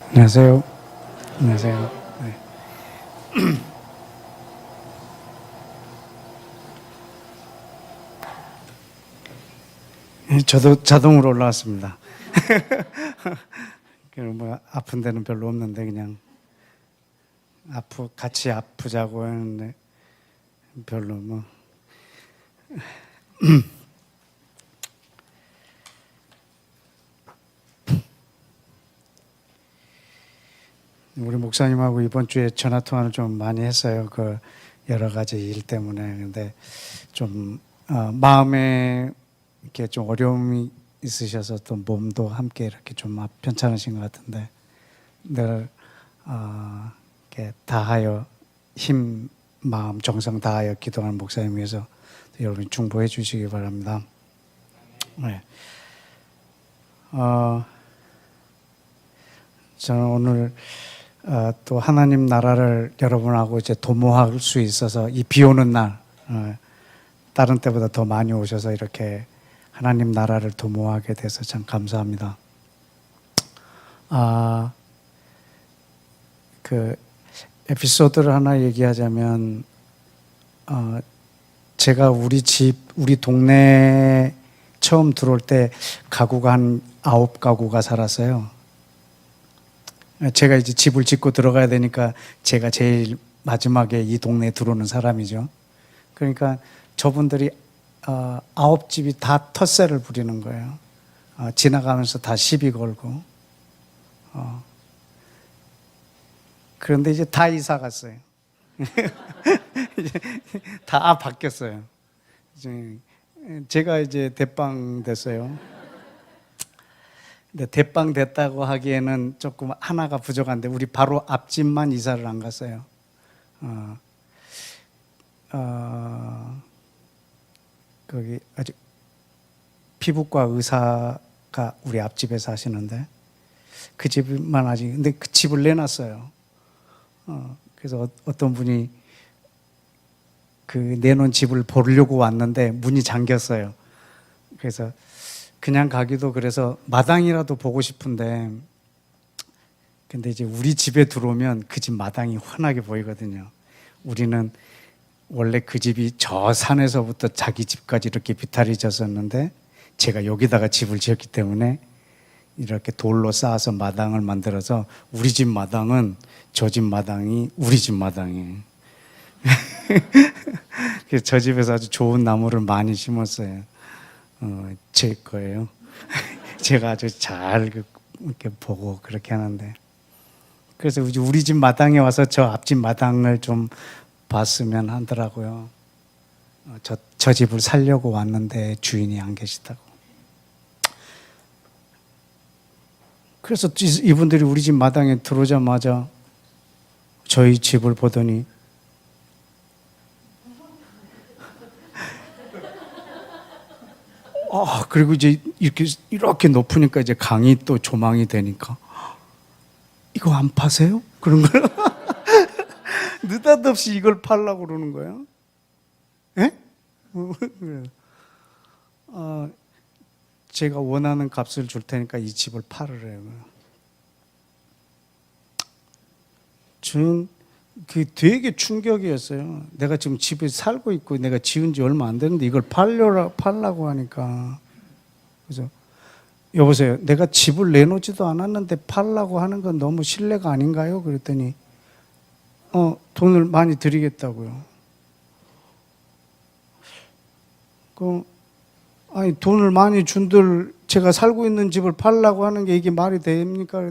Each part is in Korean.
안녕하세요. 안녕하세요. 네. 저도 자동으로 올라왔습니다. 뭐 아픈 데는 별로 없는데 그냥 같이 아프자고 하는데 별로 뭐. 우리 목사님하고 이번 주에 전화 통화를 좀 많이 했어요. 그 여러 가지 일 때문에. 근데 좀 마음에 이렇게 좀 어려움이 있으셔서 또 몸도 함께 이렇게 좀 편찮으신 것 같은데 늘 이렇게 다하여 힘, 마음, 정성 다하여 기도하는 목사님 위해서 여러분이 중보해 주시기 바랍니다. 네. 저는 오늘 또 하나님 나라를 여러분하고 이제 도모할 수 있어서 이 비 오는 날 다른 때보다 더 많이 오셔서 이렇게 하나님 나라를 도모하게 돼서 참 감사합니다. 그 에피소드를 하나 얘기하자면 제가 우리 동네에 처음 들어올 때 가구가 한 9가구가 살았어요. 제가 이제 집을 짓고 들어가야 되니까 제가 제일 마지막에 이 동네에 들어오는 사람이죠. 그러니까 저분들이 9집이 다 텃세를 부리는 거예요. 지나가면서 다 시비 걸고. 그런데 이제 다 이사 갔어요. 다 바뀌었어요. 제가 이제 대빵 됐어요. 근데 대빵 됐다고 하기에는 조금 하나가 부족한데 우리 바로 앞집만 이사를 안 갔어요. 거기 아직 피부과 의사가 우리 앞집에 사시는데 그 집만 아직 근데 그 집을 내놨어요. 그래서 어떤 분이 그 내놓은 집을 보려고 왔는데 문이 잠겼어요. 그래서 그냥 가기도 그래서 마당이라도 보고 싶은데 근데 이제 우리 집에 들어오면 그 집 마당이 환하게 보이거든요. 우리는 원래 그 집이 저 산에서부터 자기 집까지 이렇게 비탈이 졌었는데 제가 여기다가 집을 지었기 때문에 이렇게 돌로 쌓아서 마당을 만들어서 우리 집 마당은 저 집 마당이 우리 집 마당이에요. 그래서 저 집에서 아주 좋은 나무를 많이 심었어요. 제 거예요. 제가 아주 잘 이렇게 보고 그렇게 하는데 그래서 우리 집 마당에 와서 저 앞집 마당을 좀 봤으면 하더라고요. 저 집을 살려고 왔는데 주인이 안 계시다고. 그래서 이분들이 우리 집 마당에 들어오자마자 저희 집을 보더니 그리고 이제 이렇게 높으니까 이제 강이 또 조망이 되니까 이거 안 파세요? 그런 거예요. 느닷없이 이걸 팔려고 그러는 거예요. 예? 제가 원하는 값을 줄 테니까 이 집을 팔으래요. 저는 그게 되게 충격이었어요. 내가 지금 집에 살고 있고 내가 지은 지 얼마 안 됐는데 이걸 팔라고 하니까. 그래서 여보세요. 내가 집을 내놓지도 않았는데 팔라고 하는 건 너무 실례가 아닌가요? 그랬더니 돈을 많이 드리겠다고요. 아니 돈을 많이 준들 제가 살고 있는 집을 팔라고 하는 게 이게 말이 됩니까?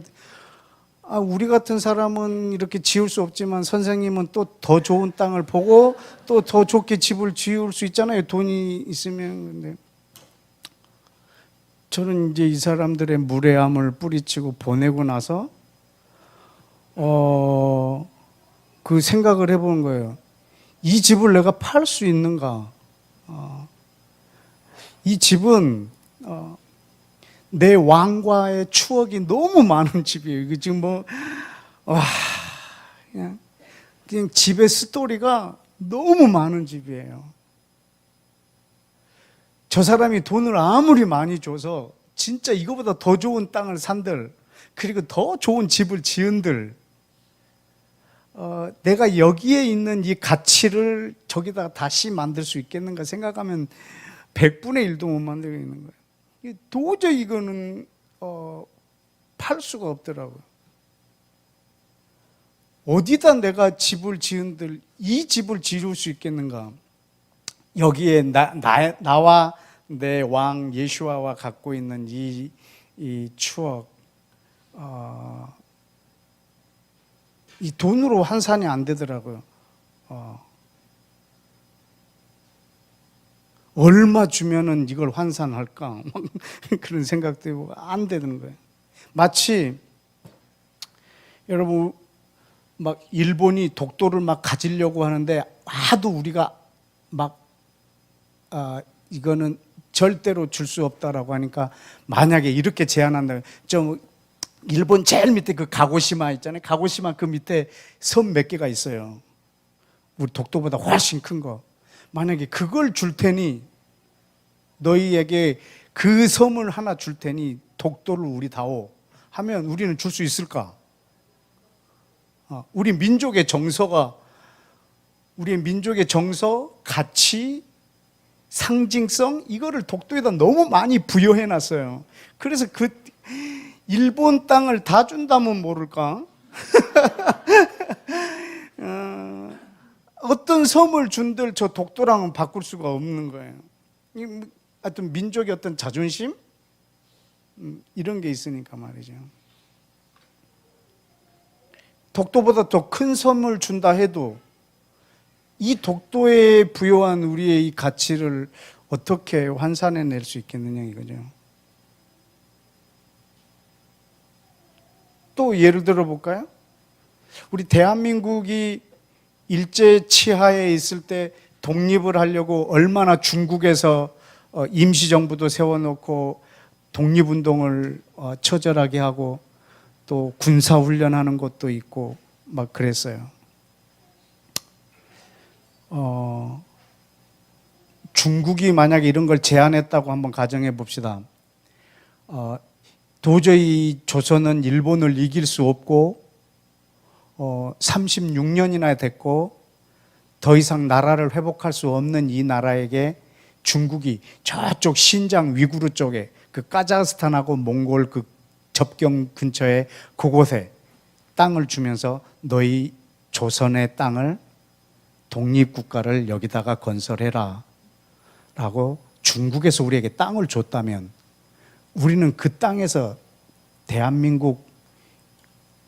우리 같은 사람은 이렇게 지을 수 없지만 선생님은 또 더 좋은 땅을 보고 또 더 좋게 집을 지을 수 있잖아요. 돈이 있으면. 근데 저는 이제 이 사람들의 무례함을 뿌리치고 보내고 나서 그 생각을 해보는 거예요. 이 집을 내가 팔 수 있는가? 이 집은 내 왕과의 추억이 너무 많은 집이에요. 이거 지금 그냥 집의 스토리가 너무 많은 집이에요. 저 사람이 돈을 아무리 많이 줘서 진짜 이거보다 더 좋은 땅을 산들 그리고 더 좋은 집을 지은들, 내가 여기에 있는 이 가치를 저기다가 다시 만들 수 있겠는가 생각하면 100분의 1도 못 만들겠는 거예요. 도저히 이거는 팔 수가 없더라고요. 어디다 내가 집을 지은들 이 집을 지을 수 있겠는가? 여기에 나와 내 왕 예수아와 갖고 있는 이 추억, 이 돈으로 환산이 안 되더라고요. 얼마 주면은 이걸 환산할까? 그런 생각도 해보고 안 되는 거예요. 마치 여러분 막 일본이 독도를 막 가지려고 하는데 하도 우리가 막 이거는 절대로 줄 수 없다라고 하니까 만약에 이렇게 제안한다. 좀 일본 제일 밑에 그 가고시마 있잖아요. 가고시마 그 밑에 섬 몇 개가 있어요. 우리 독도보다 훨씬 큰 거. 만약에 그걸 줄 테니 너희에게 그 섬을 하나 줄 테니 독도를 우리 다오 하면 우리는 줄 수 있을까? 우리 민족의 정서가 우리의 민족의 정서, 가치, 상징성 이거를 독도에다 너무 많이 부여해 놨어요. 그래서 그 일본 땅을 다 준다면 모를까? 어떤 섬을 준들 저 독도랑은 바꿀 수가 없는 거예요. 하여튼 민족의 어떤 자존심 이런 게 있으니까 말이죠. 독도보다 더 큰 섬을 준다 해도 이 독도에 부여한 우리의 이 가치를 어떻게 환산해낼 수 있겠느냐 이거죠. 또 예를 들어 볼까요? 우리 대한민국이 일제 치하에 있을 때 독립을 하려고 얼마나 중국에서 임시정부도 세워놓고 독립운동을 처절하게 하고 또 군사훈련하는 것도 있고 막 그랬어요. 중국이 만약에 이런 걸 제안했다고 한번 가정해 봅시다. 도저히 조선은 일본을 이길 수 없고 36년이나 됐고 더 이상 나라를 회복할 수 없는 이 나라에게 중국이 저쪽 신장 위구르 쪽에 그 카자흐스탄하고 몽골 그 접경 근처에 그곳에 땅을 주면서 너희 조선의 땅을 독립국가를 여기다가 건설해라 라고 중국에서 우리에게 땅을 줬다면 우리는 그 땅에서 대한민국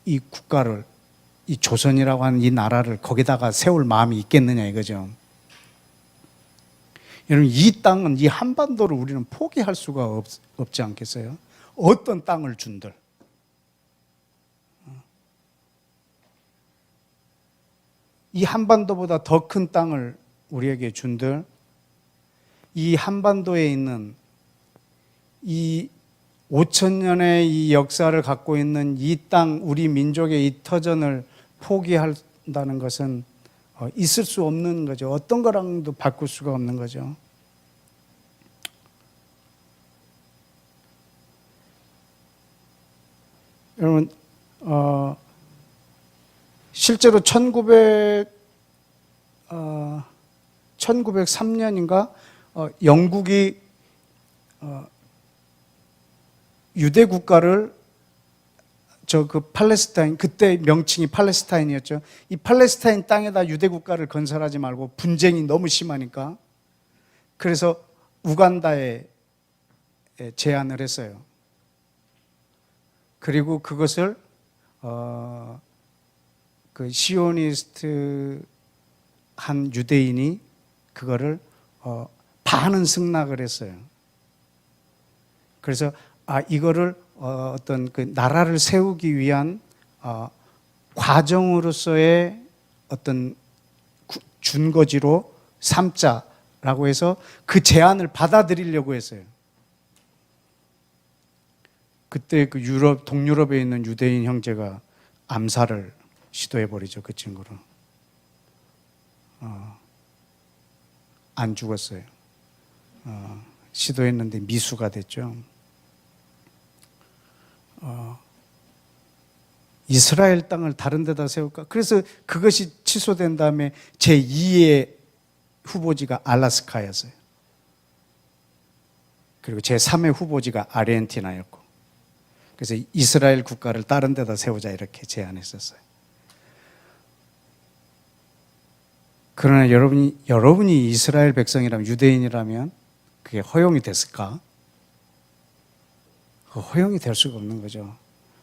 이 국가를 이 조선이라고 하는 이 나라를 거기다가 세울 마음이 있겠느냐 이거죠. 여러분 이 땅은 이 한반도를 우리는 포기할 수가 없지 않겠어요? 어떤 땅을 준들 이 한반도보다 더 큰 땅을 우리에게 준들 이 한반도에 있는 이 5,000년의 이 역사를 갖고 있는 이 땅 우리 민족의 이 터전을 포기한다는 것은 있을 수 없는 거죠. 어떤 거랑도 바꿀 수가 없는 거죠. 여러분 실제로 1903년인가 영국이 유대 국가를 그 팔레스타인 그때 명칭이 팔레스타인이었죠. 이 팔레스타인 땅에다 유대 국가를 건설하지 말고 분쟁이 너무 심하니까 그래서 우간다에 제안을 했어요. 그리고 그것을 그 시오니스트 한 유대인이 그거를 반은 승낙을 했어요. 그래서 이거를 어떤 그 나라를 세우기 위한 과정으로서의 어떤 준거지로 삼자라고 해서 그 제안을 받아들이려고 했어요. 그때 그 동유럽에 있는 유대인 형제가 암살을 시도해버리죠. 그 친구를. 안 죽었어요. 시도했는데 미수가 됐죠. 이스라엘 땅을 다른 데다 세울까? 그래서 그것이 취소된 다음에 제2의 후보지가 알라스카였어요. 그리고 제3의 후보지가 아르헨티나였고, 그래서 이스라엘 국가를 다른 데다 세우자 이렇게 제안했었어요. 그러나 여러분이 이스라엘 백성이라면, 유대인이라면 그게 허용이 됐을까? 허용이 될 수가 없는 거죠.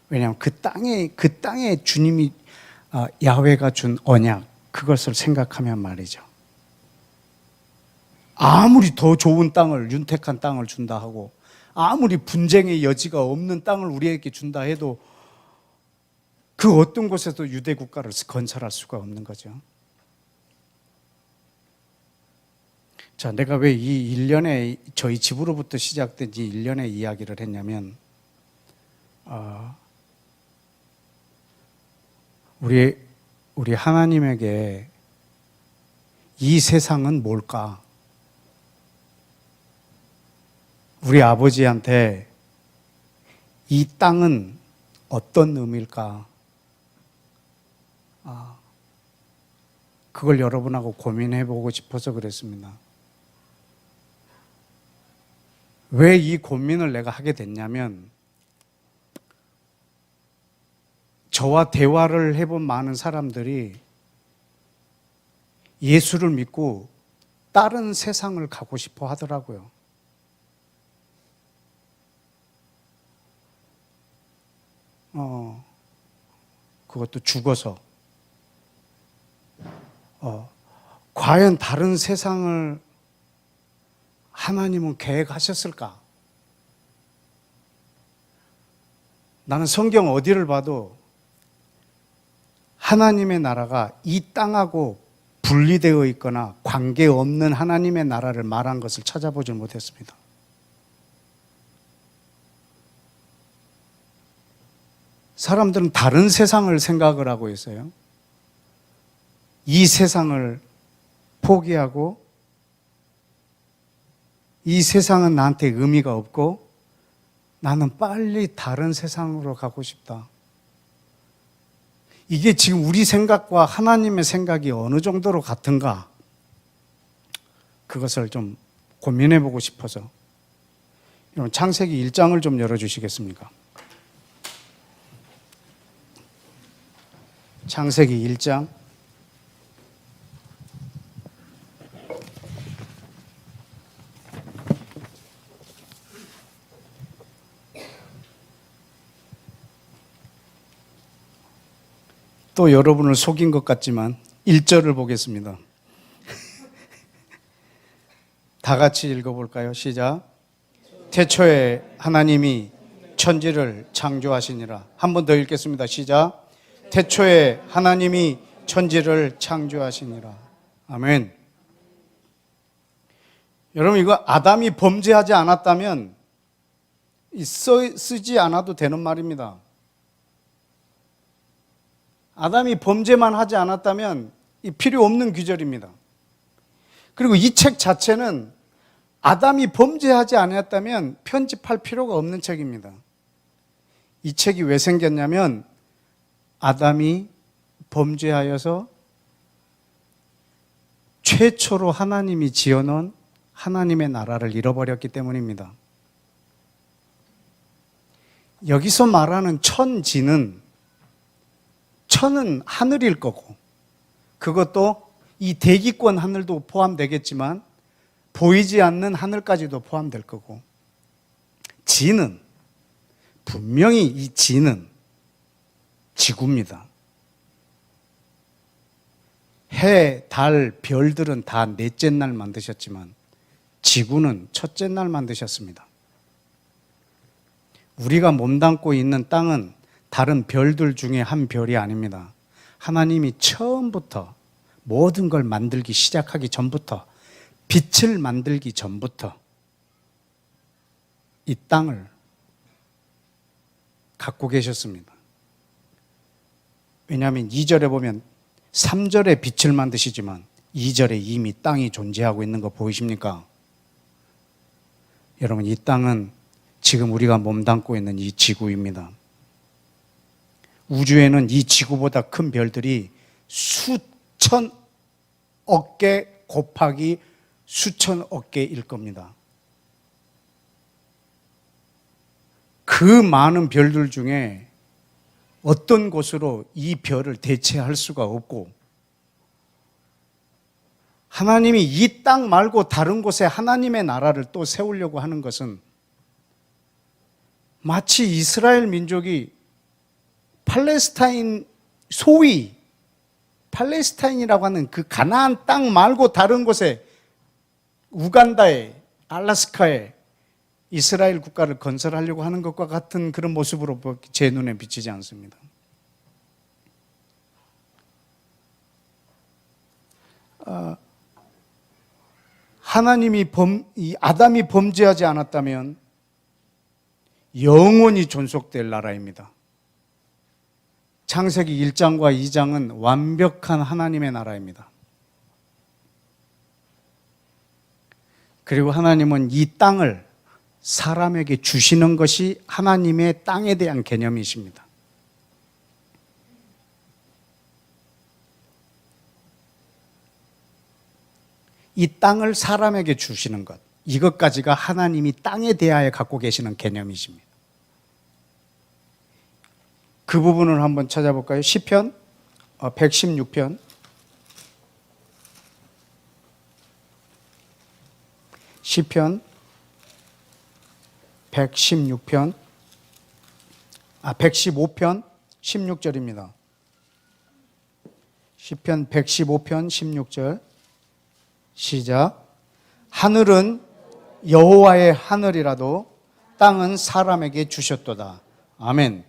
왜냐하면 그 땅에 주님이 야훼가 준 언약, 그것을 생각하면 말이죠. 아무리 더 좋은 땅을, 윤택한 땅을 준다 하고, 아무리 분쟁의 여지가 없는 땅을 우리에게 준다 해도 그 어떤 곳에도 유대 국가를 건설할 수가 없는 거죠. 자, 내가 왜 이 일련의 저희 집으로부터 시작된 이 일련의 이야기를 했냐면, 우리 하나님에게 이 세상은 뭘까? 우리 아버지한테 이 땅은 어떤 의미일까? 그걸 여러분하고 고민해 보고 싶어서 그랬습니다. 왜 이 고민을 내가 하게 됐냐면, 저와 대화를 해본 많은 사람들이 예수를 믿고 다른 세상을 가고 싶어 하더라고요. 그것도 죽어서. 과연 다른 세상을 하나님은 계획하셨을까? 나는 성경 어디를 봐도 하나님의 나라가 이 땅하고 분리되어 있거나 관계없는 하나님의 나라를 말한 것을 찾아보지 못했습니다. 사람들은 다른 세상을 생각을 하고 있어요. 이 세상을 포기하고, 이 세상은 나한테 의미가 없고 나는 빨리 다른 세상으로 가고 싶다. 이게 지금 우리 생각과 하나님의 생각이 어느 정도로 같은가? 그것을 좀 고민해 보고 싶어서. 여러분, 창세기 1장을 좀 열어주시겠습니까? 창세기 1장. 또 여러분을 속인 것 같지만 1절을 보겠습니다. 다 같이 읽어볼까요? 시작. 태초에 하나님이 천지를 창조하시니라. 한 번 더 읽겠습니다. 시작. 태초에 하나님이 천지를 창조하시니라. 아멘. 여러분, 이거 아담이 범죄하지 않았다면 쓰지 않아도 되는 말입니다. 아담이 범죄만 하지 않았다면 필요 없는 규절입니다. 그리고 이 책 자체는 아담이 범죄하지 않았다면 편집할 필요가 없는 책입니다. 이 책이 왜 생겼냐면 아담이 범죄하여서 최초로 하나님이 지어놓은 하나님의 나라를 잃어버렸기 때문입니다. 여기서 말하는 천지는, 천은 하늘일 거고, 그것도 이 대기권 하늘도 포함되겠지만 보이지 않는 하늘까지도 포함될 거고, 지는, 분명히 이 지는 지구입니다. 해, 달, 별들은 다 넷째 날 만드셨지만 지구는 첫째 날 만드셨습니다. 우리가 몸담고 있는 땅은 다른 별들 중에 한 별이 아닙니다. 하나님이 처음부터 모든 걸 만들기 시작하기 전부터, 빛을 만들기 전부터 이 땅을 갖고 계셨습니다. 왜냐하면 2절에 보면 3절에 빛을 만드시지만 2절에 이미 땅이 존재하고 있는 거 보이십니까? 여러분, 이 땅은 지금 우리가 몸담고 있는 이 지구입니다. 우주에는 이 지구보다 큰 별들이 수천억 개 곱하기 수천억 개일 겁니다. 그 많은 별들 중에 어떤 곳으로 이 별을 대체할 수가 없고, 하나님이 이 땅 말고 다른 곳에 하나님의 나라를 또 세우려고 하는 것은 마치 이스라엘 민족이 팔레스타인, 소위 팔레스타인이라고 하는 그 가나안 땅 말고 다른 곳에, 우간다에, 알래스카에 이스라엘 국가를 건설하려고 하는 것과 같은 그런 모습으로 제 눈에 비치지 않습니다. 하나님이 아담이 범죄하지 않았다면 영원히 존속될 나라입니다. 창세기 1장과 2장은 완벽한 하나님의 나라입니다. 그리고 하나님은 이 땅을 사람에게 주시는 것이 하나님의 땅에 대한 개념이십니다. 이 땅을 사람에게 주시는 것, 이것까지가 하나님이 땅에 대하여 갖고 계시는 개념이십니다. 그 부분을 한번 찾아볼까요? 시편 116편 115편 16절입니다. 시편 115편 16절 시작. 하늘은 여호와의 하늘이라도 땅은 사람에게 주셨도다. 아멘.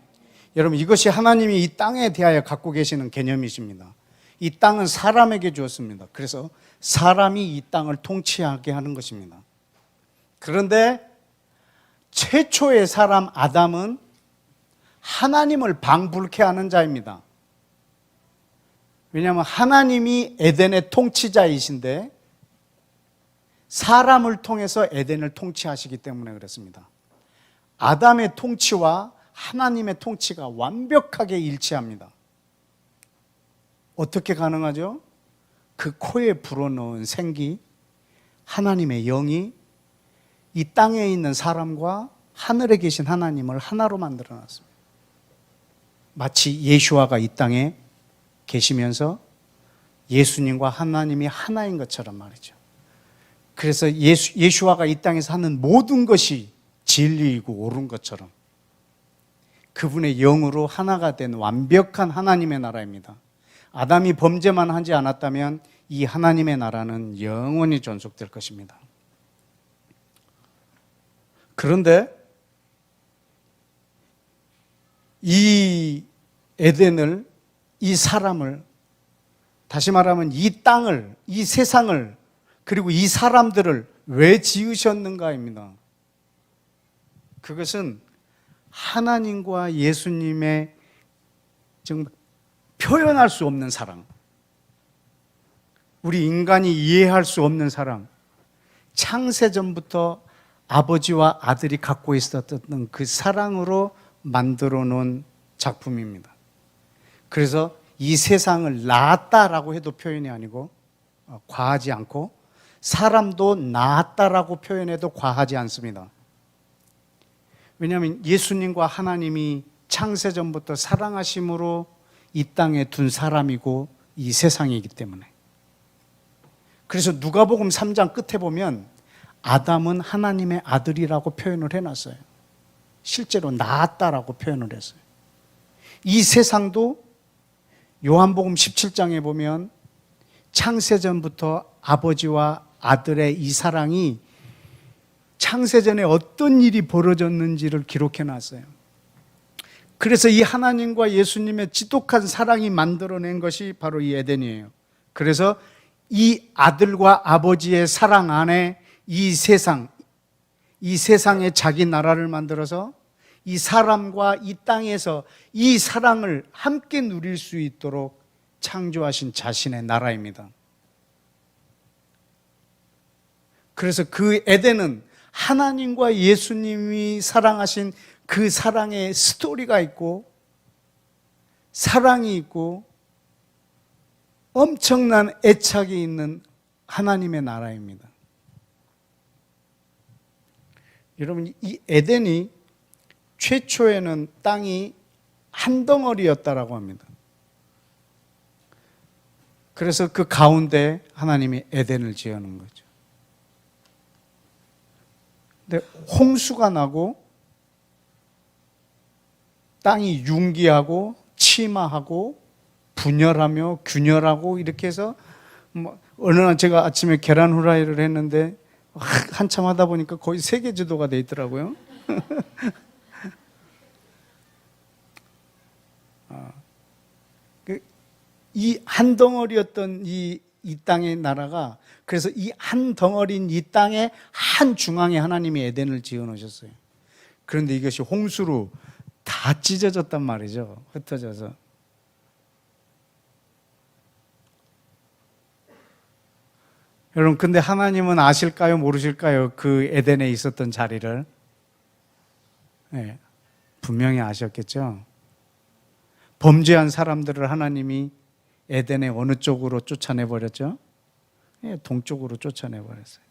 여러분, 이것이 하나님이 이 땅에 대하여 갖고 계시는 개념이십니다. 이 땅은 사람에게 주었습니다. 그래서 사람이 이 땅을 통치하게 하는 것입니다. 그런데 최초의 사람 아담은 하나님을 방불케 하는 자입니다. 왜냐하면 하나님이 에덴의 통치자이신데 사람을 통해서 에덴을 통치하시기 때문에 그렇습니다. 아담의 통치와 하나님의 통치가 완벽하게 일치합니다. 어떻게 가능하죠? 그 코에 불어넣은 생기, 하나님의 영이 이 땅에 있는 사람과 하늘에 계신 하나님을 하나로 만들어 놨습니다. 마치 예수와가 이 땅에 계시면서 예수님과 하나님이 하나인 것처럼 말이죠. 그래서 예수와가 이 땅에서 하는 모든 것이 진리이고 옳은 것처럼 그분의 영으로 하나가 된 완벽한 하나님의 나라입니다. 아담이 범죄만 하지 않았다면 이 하나님의 나라는 영원히 존속될 것입니다. 그런데 이 에덴을, 이 사람을, 다시 말하면 이 땅을, 이 세상을, 그리고 이 사람들을 왜 지으셨는가입니다. 그것은 하나님과 예수님의 정말 표현할 수 없는 사랑, 우리 인간이 이해할 수 없는 사랑, 창세전부터 아버지와 아들이 갖고 있었던 그 사랑으로 만들어 놓은 작품입니다. 그래서 이 세상을 낳았다라고 해도 표현이 아니고 과하지 않고, 사람도 낳았다라고 표현해도 과하지 않습니다. 왜냐하면 예수님과 하나님이 창세전부터 사랑하심으로 이 땅에 둔 사람이고 이 세상이기 때문에. 그래서 누가복음 3장 끝에 보면 아담은 하나님의 아들이라고 표현을 해놨어요. 실제로 낳았다라고 표현을 했어요. 이 세상도 요한복음 17장에 보면 창세전부터 아버지와 아들의 이 사랑이 창세전에 어떤 일이 벌어졌는지를 기록해놨어요. 그래서 이 하나님과 예수님의 지독한 사랑이 만들어낸 것이 바로 이 에덴이에요. 그래서 이 아들과 아버지의 사랑 안에 이 세상에 자기 나라를 만들어서 이 사람과 이 땅에서 이 사랑을 함께 누릴 수 있도록 창조하신 자신의 나라입니다. 그래서 그 에덴은 하나님과 예수님이 사랑하신 그 사랑의 스토리가 있고, 사랑이 있고 엄청난 애착이 있는 하나님의 나라입니다. 여러분, 이 에덴이 최초에는 땅이 한 덩어리였다라고 합니다. 그래서 그 가운데 하나님이 에덴을 지어놓은 거죠. 근데 홍수가 나고 땅이 융기하고 침하하고 분열하며 균열하고 이렇게 해서 어느 날 제가 아침에 계란 후라이를 했는데 한참 하다 보니까 거의 세계 지도가 돼 있더라고요. 이 한 덩어리였던 이 땅의 나라가, 그래서 이 한 덩어리인 이 땅의 한 중앙에 하나님이 에덴을 지어 놓으셨어요. 그런데 이것이 홍수로 다 찢어졌단 말이죠. 흩어져서. 여러분, 근데 하나님은 아실까요? 모르실까요? 그 에덴에 있었던 자리를? 네, 분명히 아셨겠죠? 범죄한 사람들을 하나님이 에덴의 어느 쪽으로 쫓아내버렸죠? 네, 동쪽으로 쫓아내버렸어요.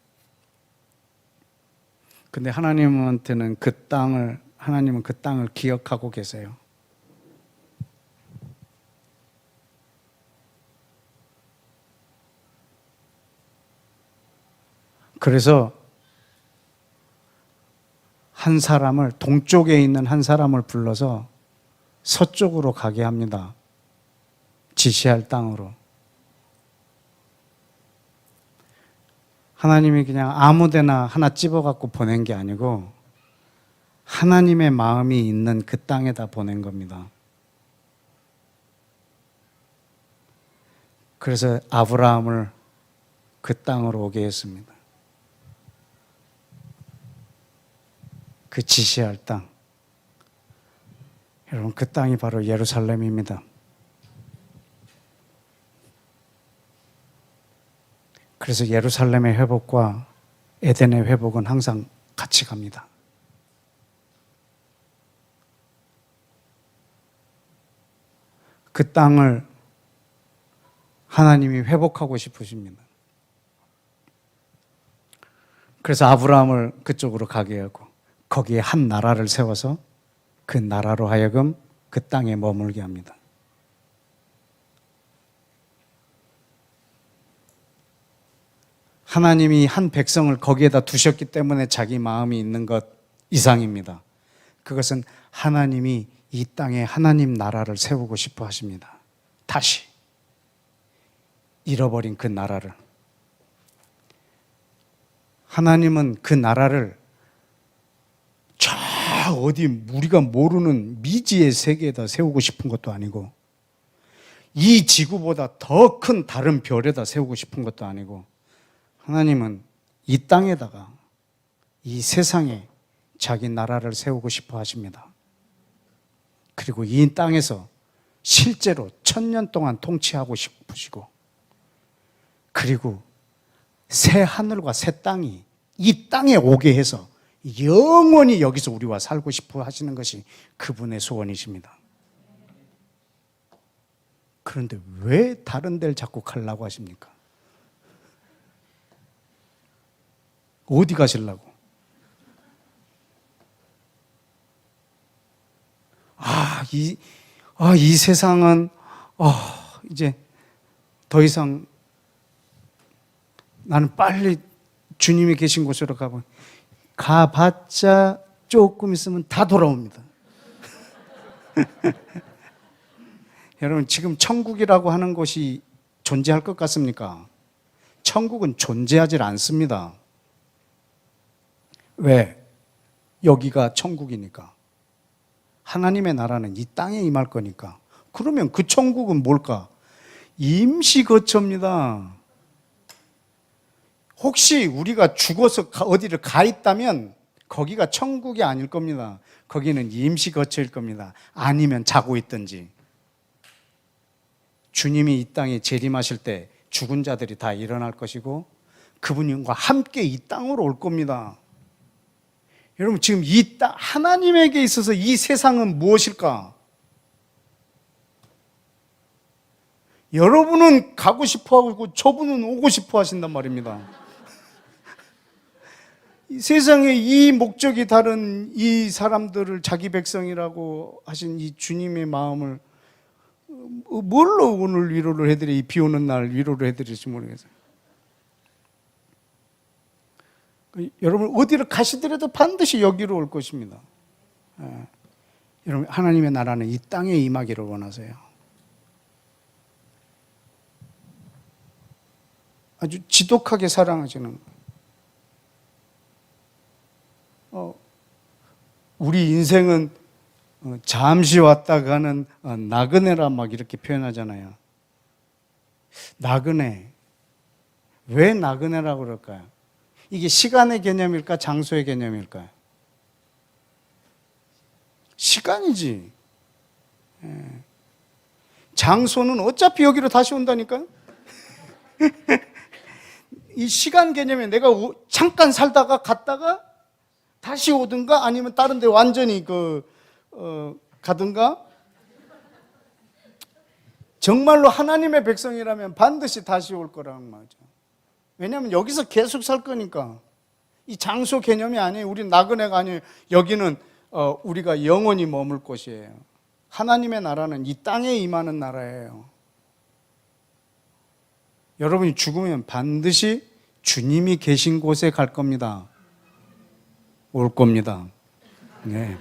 근데 하나님은 그 땅을 기억하고 계세요. 그래서 한 사람을, 동쪽에 있는 한 사람을 불러서 서쪽으로 가게 합니다. 지시할 땅으로. 하나님이 그냥 아무 데나 하나 집어갖고 보낸 게 아니고 하나님의 마음이 있는 그 땅에다 보낸 겁니다. 그래서 아브라함을 그 땅으로 오게 했습니다. 그 지시할 땅. 여러분, 그 땅이 바로 예루살렘입니다. 그래서 예루살렘의 회복과 에덴의 회복은 항상 같이 갑니다. 그 땅을 하나님이 회복하고 싶으십니다. 그래서 아브라함을 그쪽으로 가게 하고 거기에 한 나라를 세워서 그 나라로 하여금 그 땅에 머물게 합니다. 하나님이 한 백성을 거기에다 두셨기 때문에 자기 마음이 있는 것 이상입니다. 그것은 하나님이 이 땅에 하나님 나라를 세우고 싶어 하십니다. 다시 잃어버린 그 나라를. 하나님은 그 나라를 저 어디 우리가 모르는 미지의 세계에다 세우고 싶은 것도 아니고 이 지구보다 더 큰 다른 별에다 세우고 싶은 것도 아니고 하나님은 이 땅에다가 이 세상에 자기 나라를 세우고 싶어 하십니다. 그리고 이 땅에서 실제로 1000년 동안 통치하고 싶으시고 그리고 새 하늘과 새 땅이 이 땅에 오게 해서 영원히 여기서 우리와 살고 싶어 하시는 것이 그분의 소원이십니다. 그런데 왜 다른 데를 자꾸 가려고 하십니까? 어디 가시려고? 이 세상은 이제 더 이상 나는 빨리 주님이 계신 곳으로 가봤자 조금 있으면 다 돌아옵니다. 여러분, 지금 천국이라고 하는 곳이 존재할 것 같습니까? 천국은 존재하지 않습니다. 왜? 여기가 천국이니까. 하나님의 나라는 이 땅에 임할 거니까. 그러면 그 천국은 뭘까? 임시 거처입니다. 혹시 우리가 죽어서 어디를 가 있다면 거기가 천국이 아닐 겁니다. 거기는 임시 거처일 겁니다. 아니면 자고 있든지. 주님이 이 땅에 재림하실 때 죽은 자들이 다 일어날 것이고 그분과 함께 이 땅으로 올 겁니다. 여러분, 지금 이 땅, 하나님에게 있어서 이 세상은 무엇일까? 여러분은 가고 싶어 하고 저분은 오고 싶어 하신단 말입니다. 이 세상에 이 목적이 다른 이 사람들을 자기 백성이라고 하신 이 주님의 마음을 뭘로 오늘 위로를 해드려, 이 비 오는 날 위로를 해드릴지 모르겠어요. 여러분 어디를 가시더라도 반드시 여기로 올 것입니다. 여러분 하나님의 나라는 이 땅에 임하기를 원하세요. 아주 지독하게 사랑하시는 우리 인생은 잠시 왔다 가는 나그네라 막 이렇게 표현하잖아요. 나그네. 왜 나그네라고 그럴까요? 이게 시간의 개념일까 장소의 개념일까요? 시간이지. 장소는 어차피 여기로 다시 온다니까요. 이 시간 개념에 내가 잠깐 살다가 갔다가 다시 오든가 아니면 다른 데 완전히 가든가. 정말로 하나님의 백성이라면 반드시 다시 올 거라는 말이죠. 왜냐하면 여기서 계속 살 거니까. 이 장소 개념이 아니에요. 우리 나그네가 아니에요. 여기는 우리가 영원히 머물 곳이에요. 하나님의 나라는 이 땅에 임하는 나라예요. 여러분이 죽으면 반드시 주님이 계신 곳에 갈 겁니다. 올 겁니다. 네.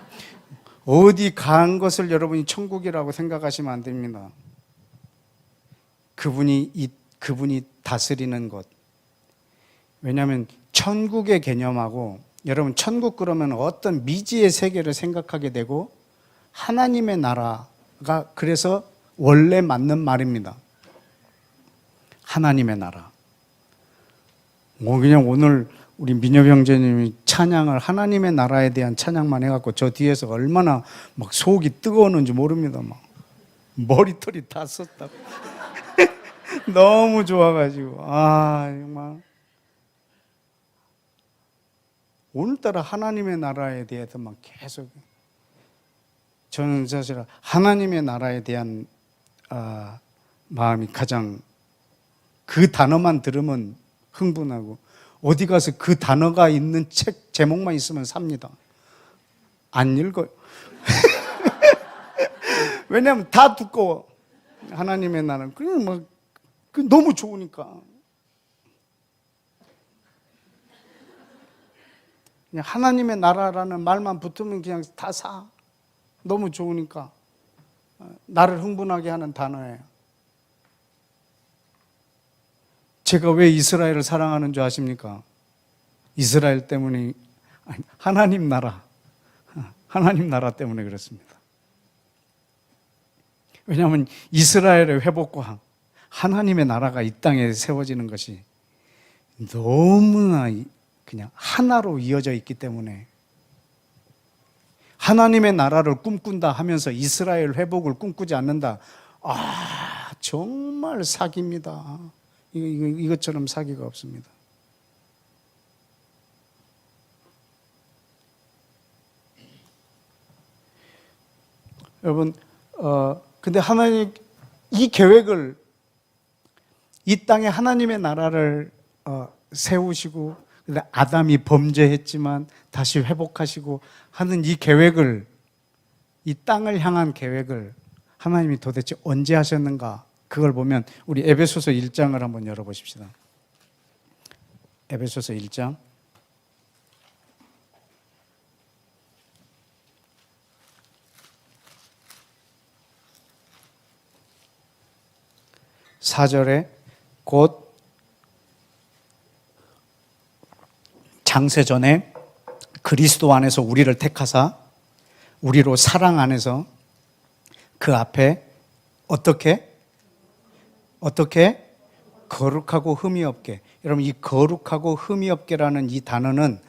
어디 간 것을 여러분이 천국이라고 생각하시면 안 됩니다. 그분이 다스리는 곳. 왜냐하면 천국의 개념하고, 여러분 천국 그러면 어떤 미지의 세계를 생각하게 되고, 하나님의 나라가 그래서 원래 맞는 말입니다. 하나님의 나라. 그냥 오늘 우리 민엽 형제님이 찬양을 하나님의 나라에 대한 찬양만 해갖고 저 뒤에서 얼마나 막 속이 뜨거웠는지 모릅니다. 막 머리털이 다 썼다고. 너무 좋아가지고 정말 오늘따라 하나님의 나라에 대해서 막 계속, 저는 사실 하나님의 나라에 대한 마음이 가장, 그 단어만 들으면 흥분하고 어디 가서 그 단어가 있는 책 제목만 있으면 삽니다. 안 읽어요. 왜냐하면 다 두꺼워. 하나님의 나라는 그냥 막 너무 좋으니까. 그냥 하나님의 나라라는 말만 붙으면 그냥 다 사. 너무 좋으니까. 나를 흥분하게 하는 단어예요. 제가 왜 이스라엘을 사랑하는 줄 아십니까? 이스라엘 때문에, 하나님 나라 때문에 그렇습니다. 왜냐하면 이스라엘의 회복과 하나님의 나라가 이 땅에 세워지는 것이 너무나 그냥 하나로 이어져 있기 때문에, 하나님의 나라를 꿈꾼다 하면서 이스라엘 회복을 꿈꾸지 않는다. 정말 사기입니다. 이것처럼 사기가 없습니다. 여러분, 근데 하나님 이 계획을, 이 땅에 하나님의 나라를 세우시고, 근데 아담이 범죄했지만 다시 회복하시고 하는 이 계획을, 이 땅을 향한 계획을 하나님이 도대체 언제 하셨는가? 그걸 보면 우리 에베소서 1장을 한번 열어보십시다. 에베소서 1장. (4절에) 곧 장세 전에 그리스도 안에서 우리를 택하사 우리로 사랑 안에서 그 앞에 어떻게 거룩하고 흠이 없게. 여러분, 이 거룩하고 흠이 없게라는 이 단어는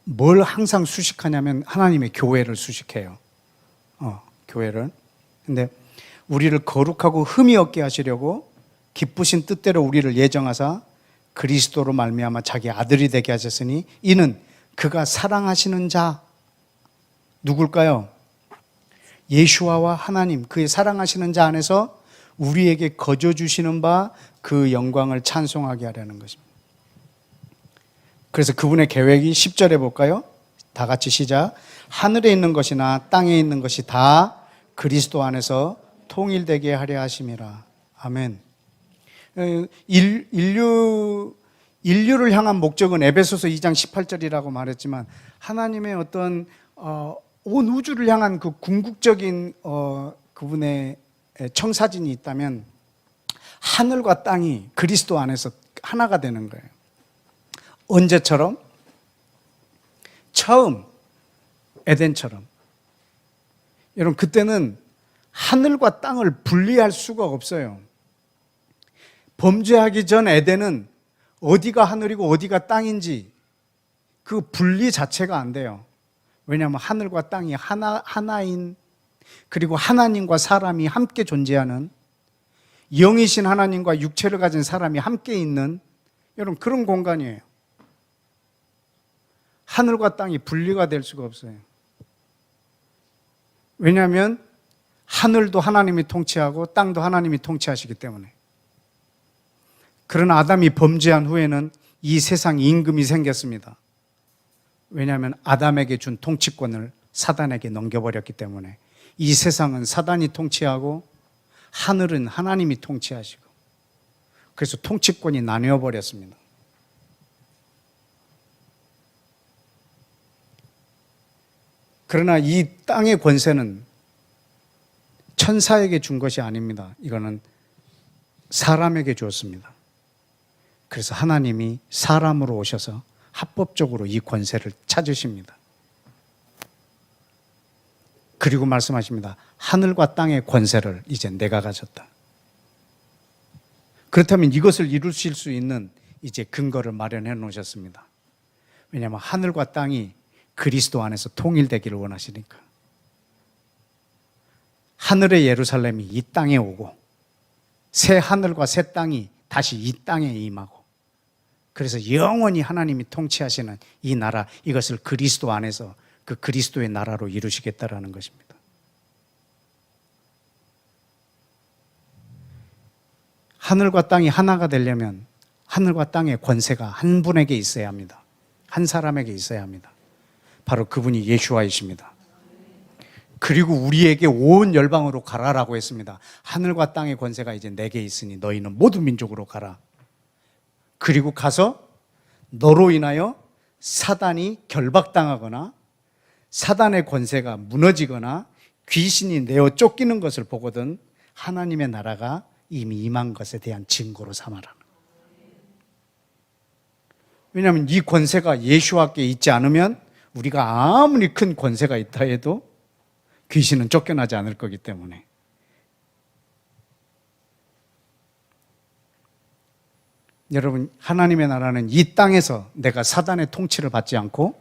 뭘 항상 수식하냐면 하나님의 교회를 수식해요. 교회를. 근데 우리를 거룩하고 흠이 없게 하시려고 기쁘신 뜻대로 우리를 예정하사 그리스도로 말미암아 자기 아들이 되게 하셨으니 이는 그가 사랑하시는 자, 누굴까요? 예수와와 하나님, 그의 사랑하시는 자 안에서 우리에게 거저 주시는 바 그 영광을 찬송하게 하려는 것입니다. 그래서 그분의 계획이 10절에 볼까요? 다 같이 시작. 하늘에 있는 것이나 땅에 있는 것이 다 그리스도 안에서 통일되게 하려 하심이라. 아멘. 인류를 향한 목적은 에베소서 2장 18절이라고 말했지만 하나님의 어떤 온 우주를 향한 그 궁극적인 그분의 청사진이 있다면 하늘과 땅이 그리스도 안에서 하나가 되는 거예요. 언제처럼? 처음 에덴처럼. 여러분 그때는 하늘과 땅을 분리할 수가 없어요. 범죄하기 전 에덴은 어디가 하늘이고 어디가 땅인지 그 분리 자체가 안 돼요. 왜냐하면 하늘과 땅이 하나인, 그리고 하나님과 사람이 함께 존재하는, 영이신 하나님과 육체를 가진 사람이 함께 있는, 여러분 그런 공간이에요. 하늘과 땅이 분리가 될 수가 없어요. 왜냐하면 하늘도 하나님이 통치하고 땅도 하나님이 통치하시기 때문에. 그러나 아담이 범죄한 후에는 이 세상 임금이 생겼습니다. 왜냐하면 아담에게 준 통치권을 사단에게 넘겨버렸기 때문에. 이 세상은 사단이 통치하고 하늘은 하나님이 통치하시고, 그래서 통치권이 나뉘어 버렸습니다. 그러나 이 땅의 권세는 천사에게 준 것이 아닙니다. 이거는 사람에게 주었습니다. 그래서 하나님이 사람으로 오셔서 합법적으로 이 권세를 찾으십니다. 그리고 말씀하십니다. 하늘과 땅의 권세를 이제 내가 가졌다. 그렇다면 이것을 이루실 수 있는 이제 근거를 마련해 놓으셨습니다. 왜냐하면 하늘과 땅이 그리스도 안에서 통일되기를 원하시니까. 하늘의 예루살렘이 이 땅에 오고 새 하늘과 새 땅이 다시 이 땅에 임하고, 그래서 영원히 하나님이 통치하시는 이 나라, 이것을 그리스도 안에서 그 그리스도의 나라로 이루시겠다라는 것입니다. 하늘과 땅이 하나가 되려면 하늘과 땅의 권세가 한 분에게 있어야 합니다. 한 사람에게 있어야 합니다. 바로 그분이 예수와이십니다. 그리고 우리에게 온 열방으로 가라라고 했습니다. 하늘과 땅의 권세가 이제 내게 있으니 너희는 모든 민족으로 가라. 그리고 가서 너로 인하여 사단이 결박당하거나 사단의 권세가 무너지거나 귀신이 내어 쫓기는 것을 보거든 하나님의 나라가 이미 임한 것에 대한 증거로 삼아라. 왜냐하면 이 권세가 예수와께 있지 않으면 우리가 아무리 큰 권세가 있다 해도 귀신은 쫓겨나지 않을 거기 때문에. 여러분, 하나님의 나라는 이 땅에서 내가 사단의 통치를 받지 않고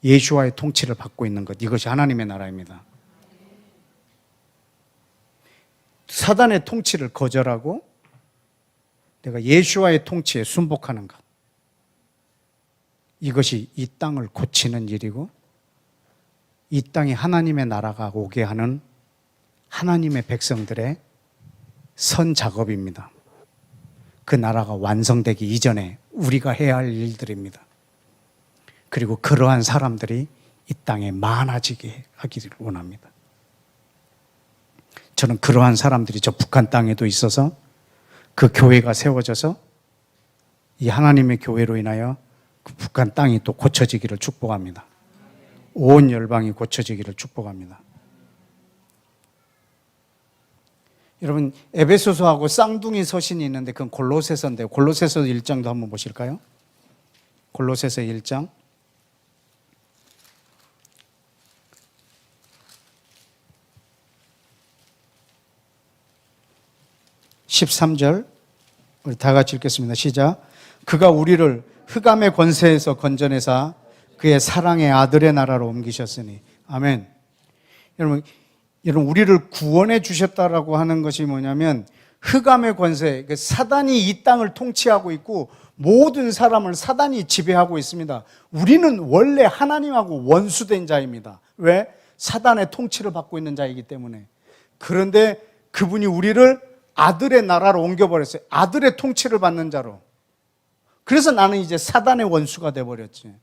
예수와의 통치를 받고 있는 것, 이것이 하나님의 나라입니다. 사단의 통치를 거절하고 내가 예수와의 통치에 순복하는 것, 이것이 이 땅을 고치는 일이고 이 땅에 하나님의 나라가 오게 하는 하나님의 백성들의 선 작업입니다. 그 나라가 완성되기 이전에 우리가 해야 할 일들입니다. 그리고 그러한 사람들이 이 땅에 많아지게 하기를 원합니다. 저는 그러한 사람들이 저 북한 땅에도 있어서 그 교회가 세워져서 이 하나님의 교회로 인하여 그 북한 땅이 또 고쳐지기를 축복합니다. 온 열방이 고쳐지기를 축복합니다. 여러분, 에베소서하고 쌍둥이 서신이 있는데 그건 골로새서인데 골로새서 1장도 한번 보실까요? 골로새서 1장 13절 우리 다 같이 읽겠습니다. 시작. 그가 우리를 흑암의 권세에서 건져내사 그의 사랑의 아들의 나라로 옮기셨으니. 아멘. 여러분 우리를 구원해 주셨다라고 하는 것이 뭐냐면 흑암의 권세, 사단이 이 땅을 통치하고 있고 모든 사람을 사단이 지배하고 있습니다. 우리는 원래 하나님하고 원수된 자입니다. 왜? 사단의 통치를 받고 있는 자이기 때문에. 그런데 그분이 우리를 아들의 나라로 옮겨버렸어요. 아들의 통치를 받는 자로. 그래서 나는 이제 사단의 원수가 돼버렸지.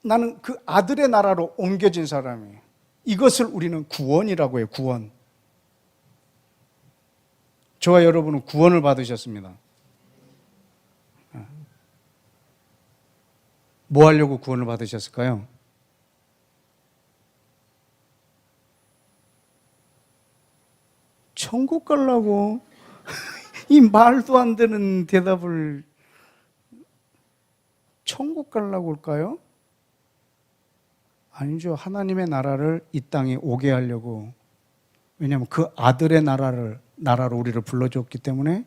나는 그 아들의 나라로 옮겨진 사람이에요. 이것을 우리는 구원이라고 해요. 구원. 저와 여러분은 구원을 받으셨습니다. 뭐 하려고 구원을 받으셨을까요? 천국 가려고. 이 말도 안 되는 대답을. 천국 가려고 할까요? 아니죠. 하나님의 나라를 이 땅에 오게 하려고. 왜냐하면 그 아들의 나라로 우리를 불러줬기 때문에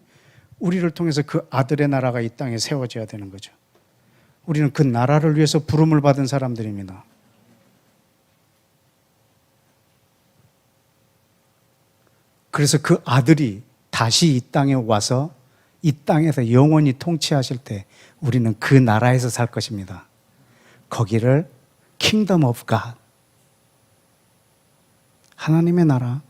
우리를 통해서 그 아들의 나라가 이 땅에 세워져야 되는 거죠. 우리는 그 나라를 위해서 부름을 받은 사람들입니다. 그래서 그 아들이 다시 이 땅에 와서 이 땅에서 영원히 통치하실 때 우리는 그 나라에서 살 것입니다. 거기를 Kingdom of God, 하나님의 나라,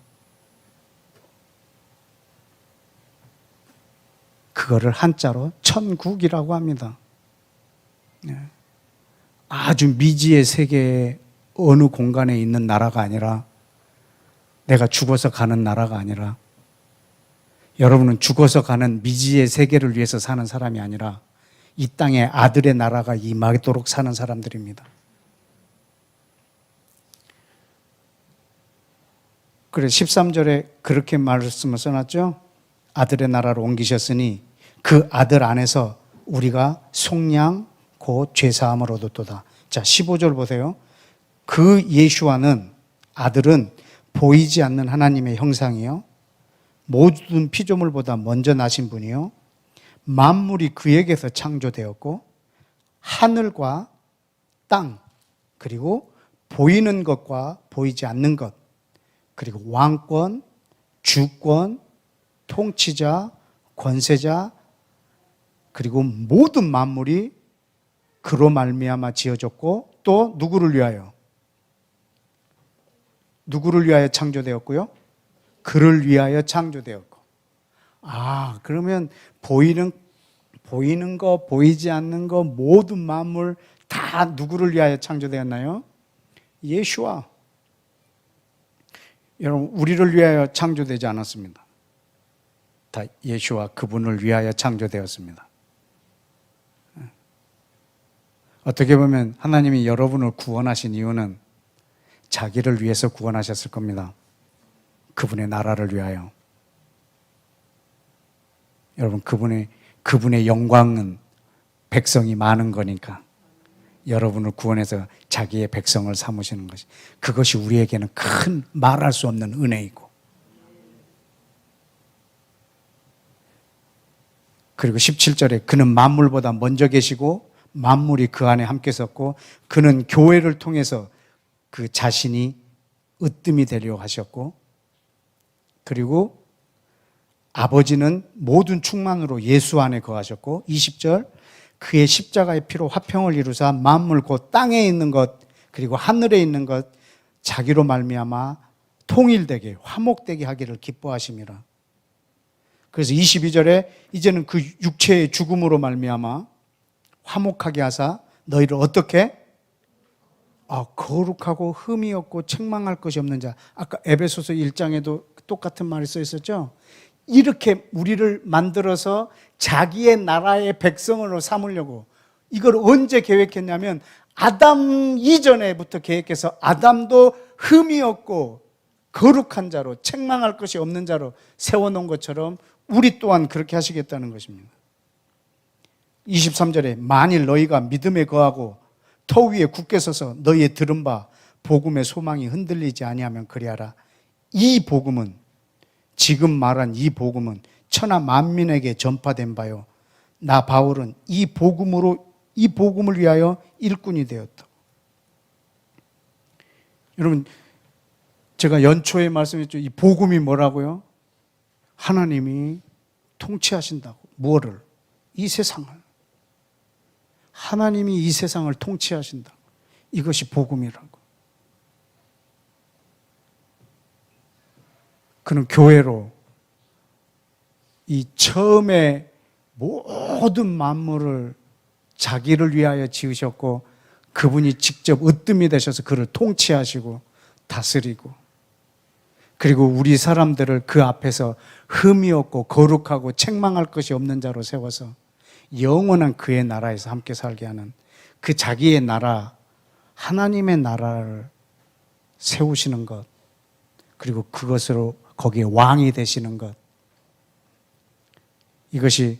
그거를 한자로 천국이라고 합니다. 아주 미지의 세계의 어느 공간에 있는 나라가 아니라, 내가 죽어서 가는 나라가 아니라, 여러분은 죽어서 가는 미지의 세계를 위해서 사는 사람이 아니라 이 땅에 아들의 나라가 임하도록 사는 사람들입니다. 그래 13절에 그렇게 말씀을 써놨죠. 아들의 나라로 옮기셨으니 그 아들 안에서 우리가 속량 곧 죄사함을 얻었도다. 자, 15절 보세요. 그 예수와는, 아들은 보이지 않는 하나님의 형상이요, 모든 피조물보다 먼저 나신 분이요, 만물이 그에게서 창조되었고 하늘과 땅, 그리고 보이는 것과 보이지 않는 것, 그리고 왕권, 주권, 통치자, 권세자, 그리고 모든 만물이 그로 말미암아 지어졌고, 또 누구를 위하여? 누구를 위하여 창조되었고요? 그를 위하여 창조되었고. 아, 그러면 보이는 거, 보이지 않는 거, 모든 만물 다 누구를 위하여 창조되었나요? 예수와. 여러분, 우리를 위하여 창조되지 않았습니다. 다 예수와 그분을 위하여 창조되었습니다. 어떻게 보면 하나님이 여러분을 구원하신 이유는 자기를 위해서 구원하셨을 겁니다. 그분의 나라를 위하여. 여러분, 그분의 영광은 백성이 많은 거니까 여러분을 구원해서 자기의 백성을 삼으시는 것이, 그것이 우리에게는 큰 말할 수 없는 은혜이고, 그리고 17절에 그는 만물보다 먼저 계시고 만물이 그 안에 함께 섰고 그는 교회를 통해서 그 자신이 으뜸이 되려고 하셨고, 그리고 아버지는 모든 충만으로 예수 안에 거하셨고, 20절 그의 십자가의 피로 화평을 이루사 만물 곧 땅에 있는 것 그리고 하늘에 있는 것 자기로 말미암아 통일되게 화목되게 하기를 기뻐하심이라. 그래서 22절에 이제는 그 육체의 죽음으로 말미암아 화목하게 하사 너희를 어떻게? 거룩하고 흠이 없고 책망할 것이 없는 자. 아까 에베소서 1장에도 똑같은 말이 써 있었죠. 이렇게 우리를 만들어서 자기의 나라의 백성으로 삼으려고. 이걸 언제 계획했냐면 아담 이전에부터 계획해서 아담도 흠이 없고 거룩한 자로, 책망할 것이 없는 자로 세워놓은 것처럼 우리 또한 그렇게 하시겠다는 것입니다. 23절에 만일 너희가 믿음에 거하고 터 위에 굳게 서서 너희의 들은 바 복음의 소망이 흔들리지 아니하면 그리하라. 이 복음은, 지금 말한 이 복음은 천하 만민에게 전파된 바요, 나 바울은 이 복음을 위하여 일꾼이 되었다. 여러분, 제가 연초에 말씀했죠. 이 복음이 뭐라고요? 하나님이 통치하신다고. 무엇을? 이 세상을. 하나님이 이 세상을 통치하신다. 이것이 복음이라고. 그는 교회로 이 처음에 모든 만물을 자기를 위하여 지으셨고 그분이 직접 으뜸이 되셔서 그를 통치하시고 다스리고 그리고 우리 사람들을 그 앞에서 흠이 없고 거룩하고 책망할 것이 없는 자로 세워서 영원한 그의 나라에서 함께 살게 하는 그 자기의 나라, 하나님의 나라를 세우시는 것, 그리고 그것으로 거기에 왕이 되시는 것, 이것이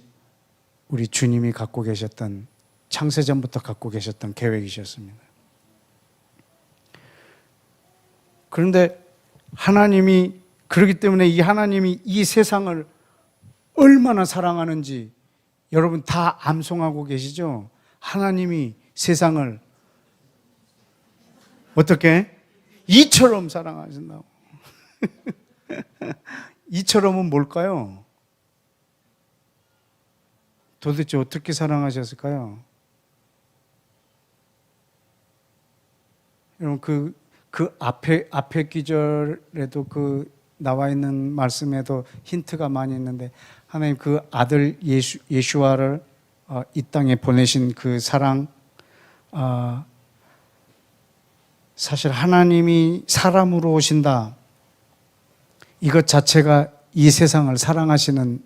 우리 주님이 갖고 계셨던, 창세전부터 갖고 계셨던 계획이셨습니다. 그런데 하나님이, 그렇기 때문에 이 하나님이 이 세상을 얼마나 사랑하는지 여러분 다 암송하고 계시죠? 하나님이 세상을 어떻게? 이처럼 사랑하신다고. 이처럼은 뭘까요? 도대체 어떻게 사랑하셨을까요? 여러분 그 앞에 기절에도 그 나와 있는 말씀에도 힌트가 많이 있는데 하나님 그 아들 예수와를 이 땅에 보내신 그 사랑, 사실 하나님이 사람으로 오신다, 이것 자체가 이 세상을 사랑하시는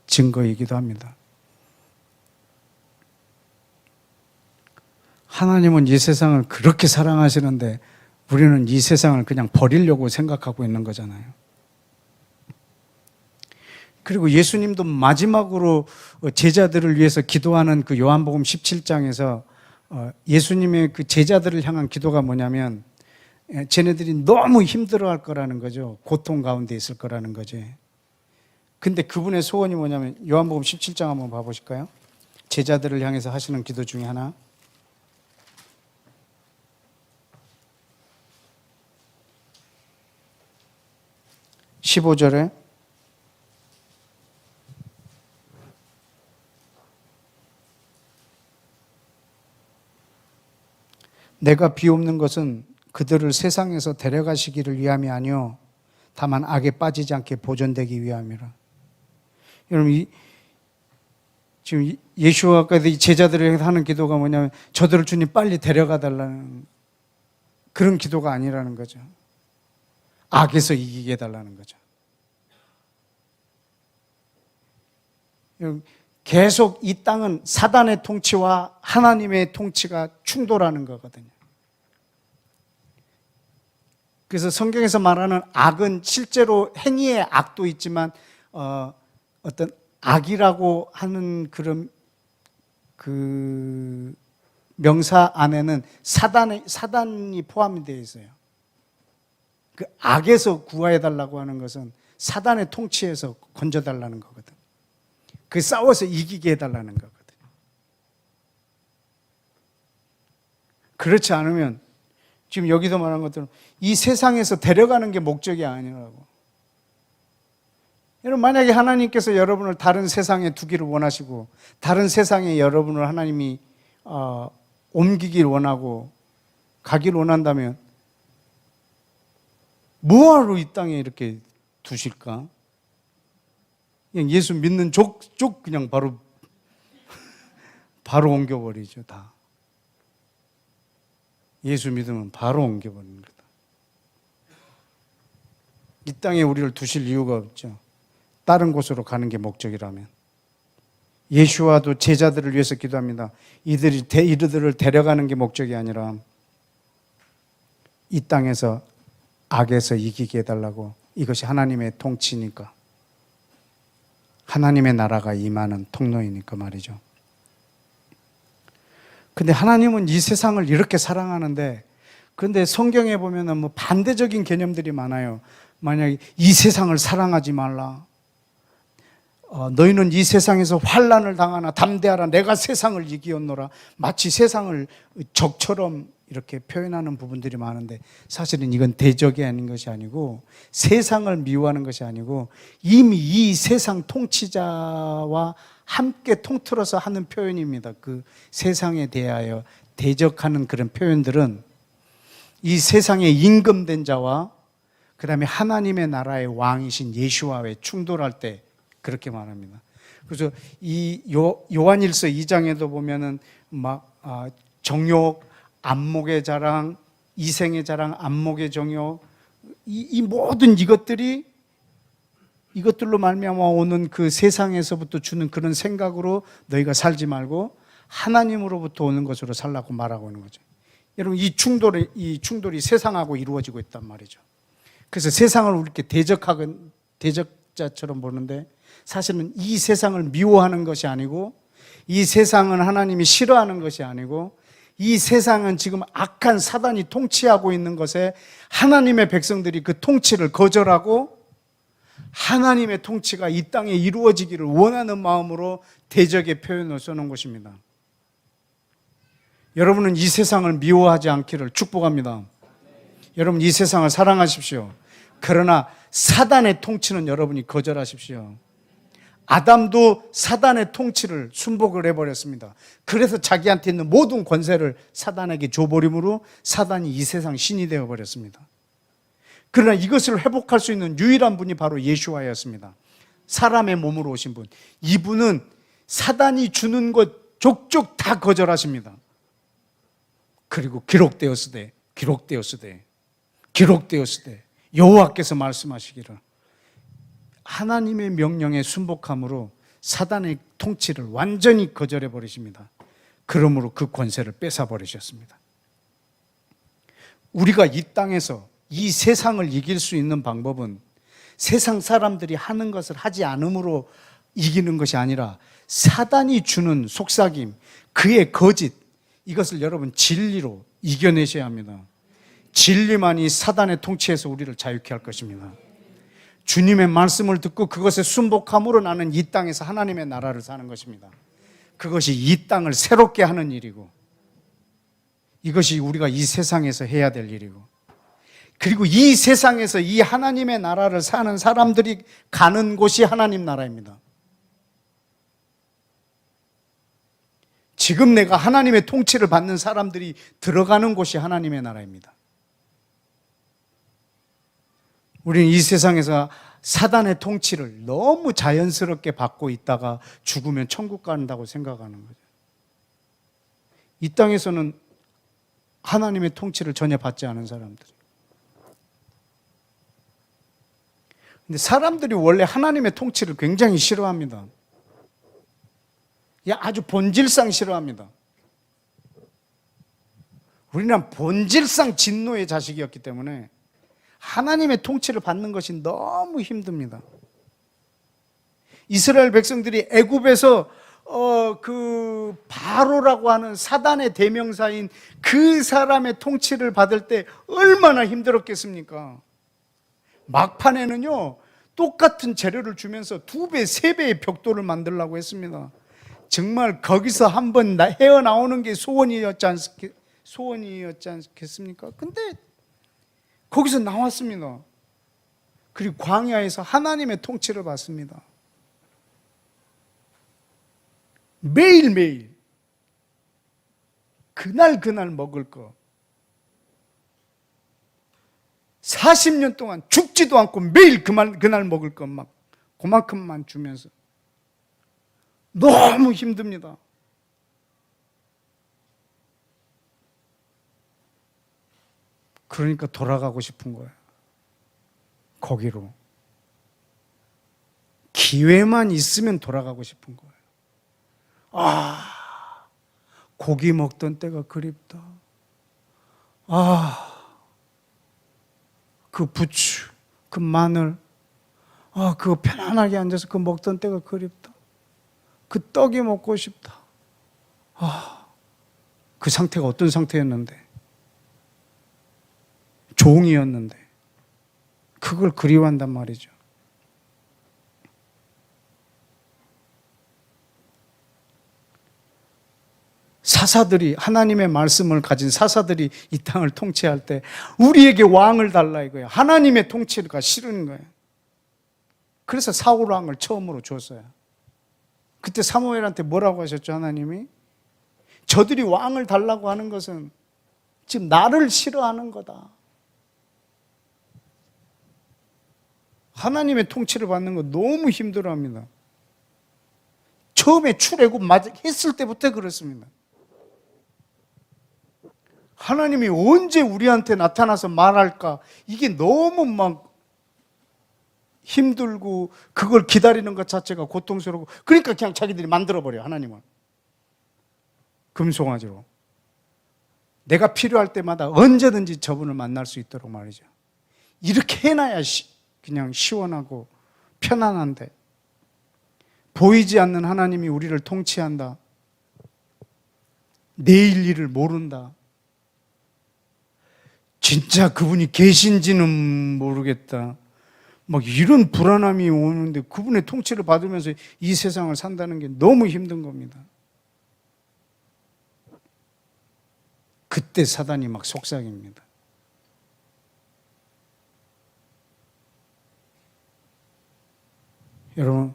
증거이기도 합니다. 하나님은 이 세상을 그렇게 사랑하시는데 우리는 이 세상을 그냥 버리려고 생각하고 있는 거잖아요. 그리고 예수님도 마지막으로 제자들을 위해서 기도하는 그 요한복음 17장에서 예수님의 그 제자들을 향한 기도가 뭐냐면 쟤네들이 너무 힘들어할 거라는 거죠. 고통 가운데 있을 거라는 거죠. 근데 그분의 소원이 뭐냐면 요한복음 17장 한번 봐보실까요? 제자들을 향해서 하시는 기도 중에 하나. 15절에 내가 비옵는 것은 그들을 세상에서 데려가시기를 위함이 아니요 다만 악에 빠지지 않게 보존되기 위함이라. 여러분 지금 예수와가 이 제자들에게 하는 기도가 뭐냐면 저들을 주님 빨리 데려가 달라는 그런 기도가 아니라는 거죠. 악에서 이기게 해달라는 거죠. 계속 이 땅은 사단의 통치와 하나님의 통치가 충돌하는 거거든요. 그래서 성경에서 말하는 악은 실제로 행위의 악도 있지만 어떤 악이라고 하는 그런 그 명사 안에는 사단이 포함이 되어 있어요. 그 악에서 구하해달라고 하는 것은 사단의 통치에서 건져달라는 거거든. 그 싸워서 이기게 해달라는 거거든. 그렇지 않으면 지금 여기서 말한 것처럼 이 세상에서 데려가는 게 목적이 아니라고. 여러분 만약에 하나님께서 여러분을 다른 세상에 두기를 원하시고 다른 세상에 여러분을 하나님이 옮기길 원하고 가길 원한다면 뭐하러 이 땅에 이렇게 두실까? 그냥 예수 믿는 족 그냥 바로 옮겨버리죠. 다. 예수 믿으면 바로 옮겨버리는 거다. 이 땅에 우리를 두실 이유가 없죠. 다른 곳으로 가는 게 목적이라면. 예수와도 제자들을 위해서 기도합니다. 이들을 데려가는 게 목적이 아니라 이 땅에서 악에서 이기게 해달라고. 이것이 하나님의 통치니까. 하나님의 나라가 임하는 통로이니까 말이죠. 근데 하나님은 이 세상을 이렇게 사랑하는데, 그런데 성경에 보면은 뭐 반대적인 개념들이 많아요. 만약에 이 세상을 사랑하지 말라. 너희는 이 세상에서 환난을 당하나 담대하라. 내가 세상을 이기었노라. 마치 세상을 적처럼 이렇게 표현하는 부분들이 많은데 사실은 이건 대적이 아닌 것이 아니고 세상을 미워하는 것이 아니고 이미 이 세상 통치자와 함께 통틀어서 하는 표현입니다. 그 세상에 대하여 대적하는 그런 표현들은 이 세상에 임금된 자와 그 다음에 하나님의 나라의 왕이신 예수와의 충돌할 때 그렇게 말합니다. 그래서 이 요한일서 2장에도 보면은 막 정욕, 안목의 자랑, 이생의 자랑, 안목의 정욕, 이 모든 이것들로 말미암아 오는 그 세상에서부터 주는 그런 생각으로 너희가 살지 말고 하나님으로부터 오는 것으로 살라고 말하고 있는 거죠. 여러분, 이 충돌이 세상하고 이루어지고 있단 말이죠. 그래서 세상을 우리께 대적자처럼 보는데 사실은 이 세상을 미워하는 것이 아니고, 이 세상은 하나님이 싫어하는 것이 아니고, 이 세상은 지금 악한 사단이 통치하고 있는 것에 하나님의 백성들이 그 통치를 거절하고 하나님의 통치가 이 땅에 이루어지기를 원하는 마음으로 대적의 표현을 써놓은 것입니다. 여러분은 이 세상을 미워하지 않기를 축복합니다. 여러분, 이 세상을 사랑하십시오. 그러나 사단의 통치는 여러분이 거절하십시오. 아담도 사단의 통치를 순복을 해버렸습니다. 그래서 자기한테 있는 모든 권세를 사단에게 줘버림으로 사단이 이 세상 신이 되어버렸습니다. 그러나 이것을 회복할 수 있는 유일한 분이 바로 예수와였습니다. 사람의 몸으로 오신 분. 이분은 사단이 주는 것 족족 다 거절하십니다. 그리고 기록되었으되 여호와께서 말씀하시기를 하나님의 명령에 순복함으로 사단의 통치를 완전히 거절해 버리십니다. 그러므로 그 권세를 뺏어 버리셨습니다. 우리가 이 땅에서 이 세상을 이길 수 있는 방법은 세상 사람들이 하는 것을 하지 않음으로 이기는 것이 아니라 사단이 주는 속삭임, 그의 거짓, 이것을 여러분 진리로 이겨내셔야 합니다. 진리만이 사단의 통치에서 우리를 자유케 할 것입니다. 주님의 말씀을 듣고 그것에 순복함으로 나는 이 땅에서 하나님의 나라를 사는 것입니다. 그것이 이 땅을 새롭게 하는 일이고, 이것이 우리가 이 세상에서 해야 될 일이고, 그리고 이 세상에서 이 하나님의 나라를 사는 사람들이 가는 곳이 하나님 나라입니다. 지금 내가 하나님의 통치를 받는 사람들이 들어가는 곳이 하나님의 나라입니다. 우리는 이 세상에서 사단의 통치를 너무 자연스럽게 받고 있다가 죽으면 천국 간다고 생각하는 거죠. 이 땅에서는 하나님의 통치를 전혀 받지 않은 사람들. 근데 사람들이 원래 하나님의 통치를 굉장히 싫어합니다. 아주 본질상 싫어합니다. 우리는 본질상 진노의 자식이었기 때문에 하나님의 통치를 받는 것이 너무 힘듭니다. 이스라엘 백성들이 애굽에서 그 바로라고 하는 사단의 대명사인 그 사람의 통치를 받을 때 얼마나 힘들었겠습니까? 막판에는요, 똑같은 재료를 주면서 2배, 3배의 벽돌을 만들려고 했습니다. 정말 거기서 한번 헤어나오는 게 소원이었지 않겠습니까? 근데 거기서 나왔습니다. 그리고 광야에서 하나님의 통치를 받습니다. 매일매일 그날 먹을 거 40년 동안 죽지도 않고 매일 그날 먹을 것 막 그만큼만 주면서 너무 힘듭니다. 그러니까 돌아가고 싶은 거예요. 거기로. 기회만 있으면 돌아가고 싶은 거예요. 고기 먹던 때가 그립다. 그 부추, 그 마늘, 그거 편안하게 앉아서 그 먹던 때가 그립다. 그 떡이 먹고 싶다. 그 상태가 어떤 상태였는데, 종이었는데 그걸 그리워한단 말이죠. 사사들이, 하나님의 말씀을 가진 사사들이 이 땅을 통치할 때 우리에게 왕을 달라 이거예요. 하나님의 통치가 싫은 거예요. 그래서 사울 왕을 처음으로 줬어요. 그때 사무엘한테 뭐라고 하셨죠? 하나님이 저들이 왕을 달라고 하는 것은 지금 나를 싫어하는 거다. 하나님의 통치를 받는 거 너무 힘들어합니다. 처음에 출애굽 했을 때부터 그렇습니다. 하나님이 언제 우리한테 나타나서 말할까? 이게 너무 막 힘들고 그걸 기다리는 것 자체가 고통스럽고, 그러니까 그냥 자기들이 만들어버려요, 하나님은. 금송아지로. 내가 필요할 때마다 언제든지 저분을 만날 수 있도록 말이죠. 이렇게 해놔야 그냥 시원하고 편안한데, 보이지 않는 하나님이 우리를 통치한다. 내일 일을 모른다. 진짜 그분이 계신지는 모르겠다. 막 이런 불안함이 오는데 그분의 통치를 받으면서 이 세상을 산다는 게 너무 힘든 겁니다. 그때 사단이 막 속삭입니다. 여러분,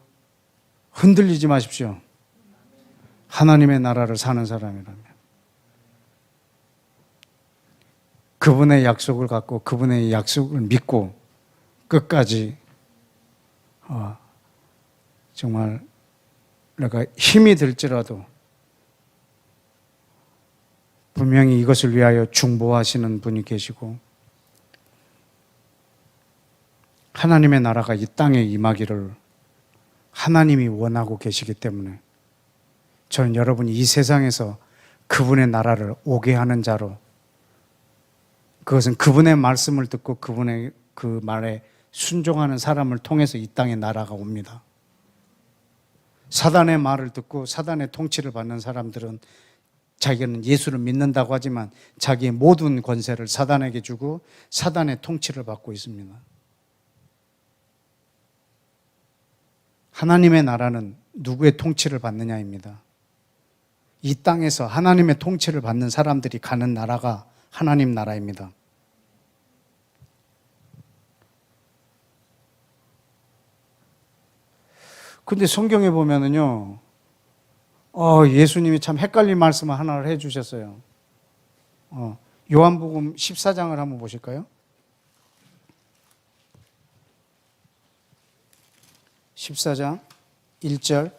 흔들리지 마십시오. 하나님의 나라를 사는 사람이라면. 그분의 약속을 갖고 그분의 약속을 믿고 끝까지 정말 내가 힘이 들지라도 분명히 이것을 위하여 중보하시는 분이 계시고 하나님의 나라가 이 땅에 임하기를 하나님이 원하고 계시기 때문에 저는 여러분이 이 세상에서 그분의 나라를 오게 하는 자로, 그것은 그분의 말씀을 듣고 그분의 그 말에 순종하는 사람을 통해서 이 땅에 나라가 옵니다. 사단의 말을 듣고 사단의 통치를 받는 사람들은 자기는 예수를 믿는다고 하지만 자기의 모든 권세를 사단에게 주고 사단의 통치를 받고 있습니다. 하나님의 나라는 누구의 통치를 받느냐입니다. 이 땅에서 하나님의 통치를 받는 사람들이 가는 나라가 하나님 나라입니다. 근데 성경에 보면은요, 예수님이 참 헷갈린 말씀을 하나를 해주셨어요. 요한복음 14장을 한번 보실까요? 14장 1절.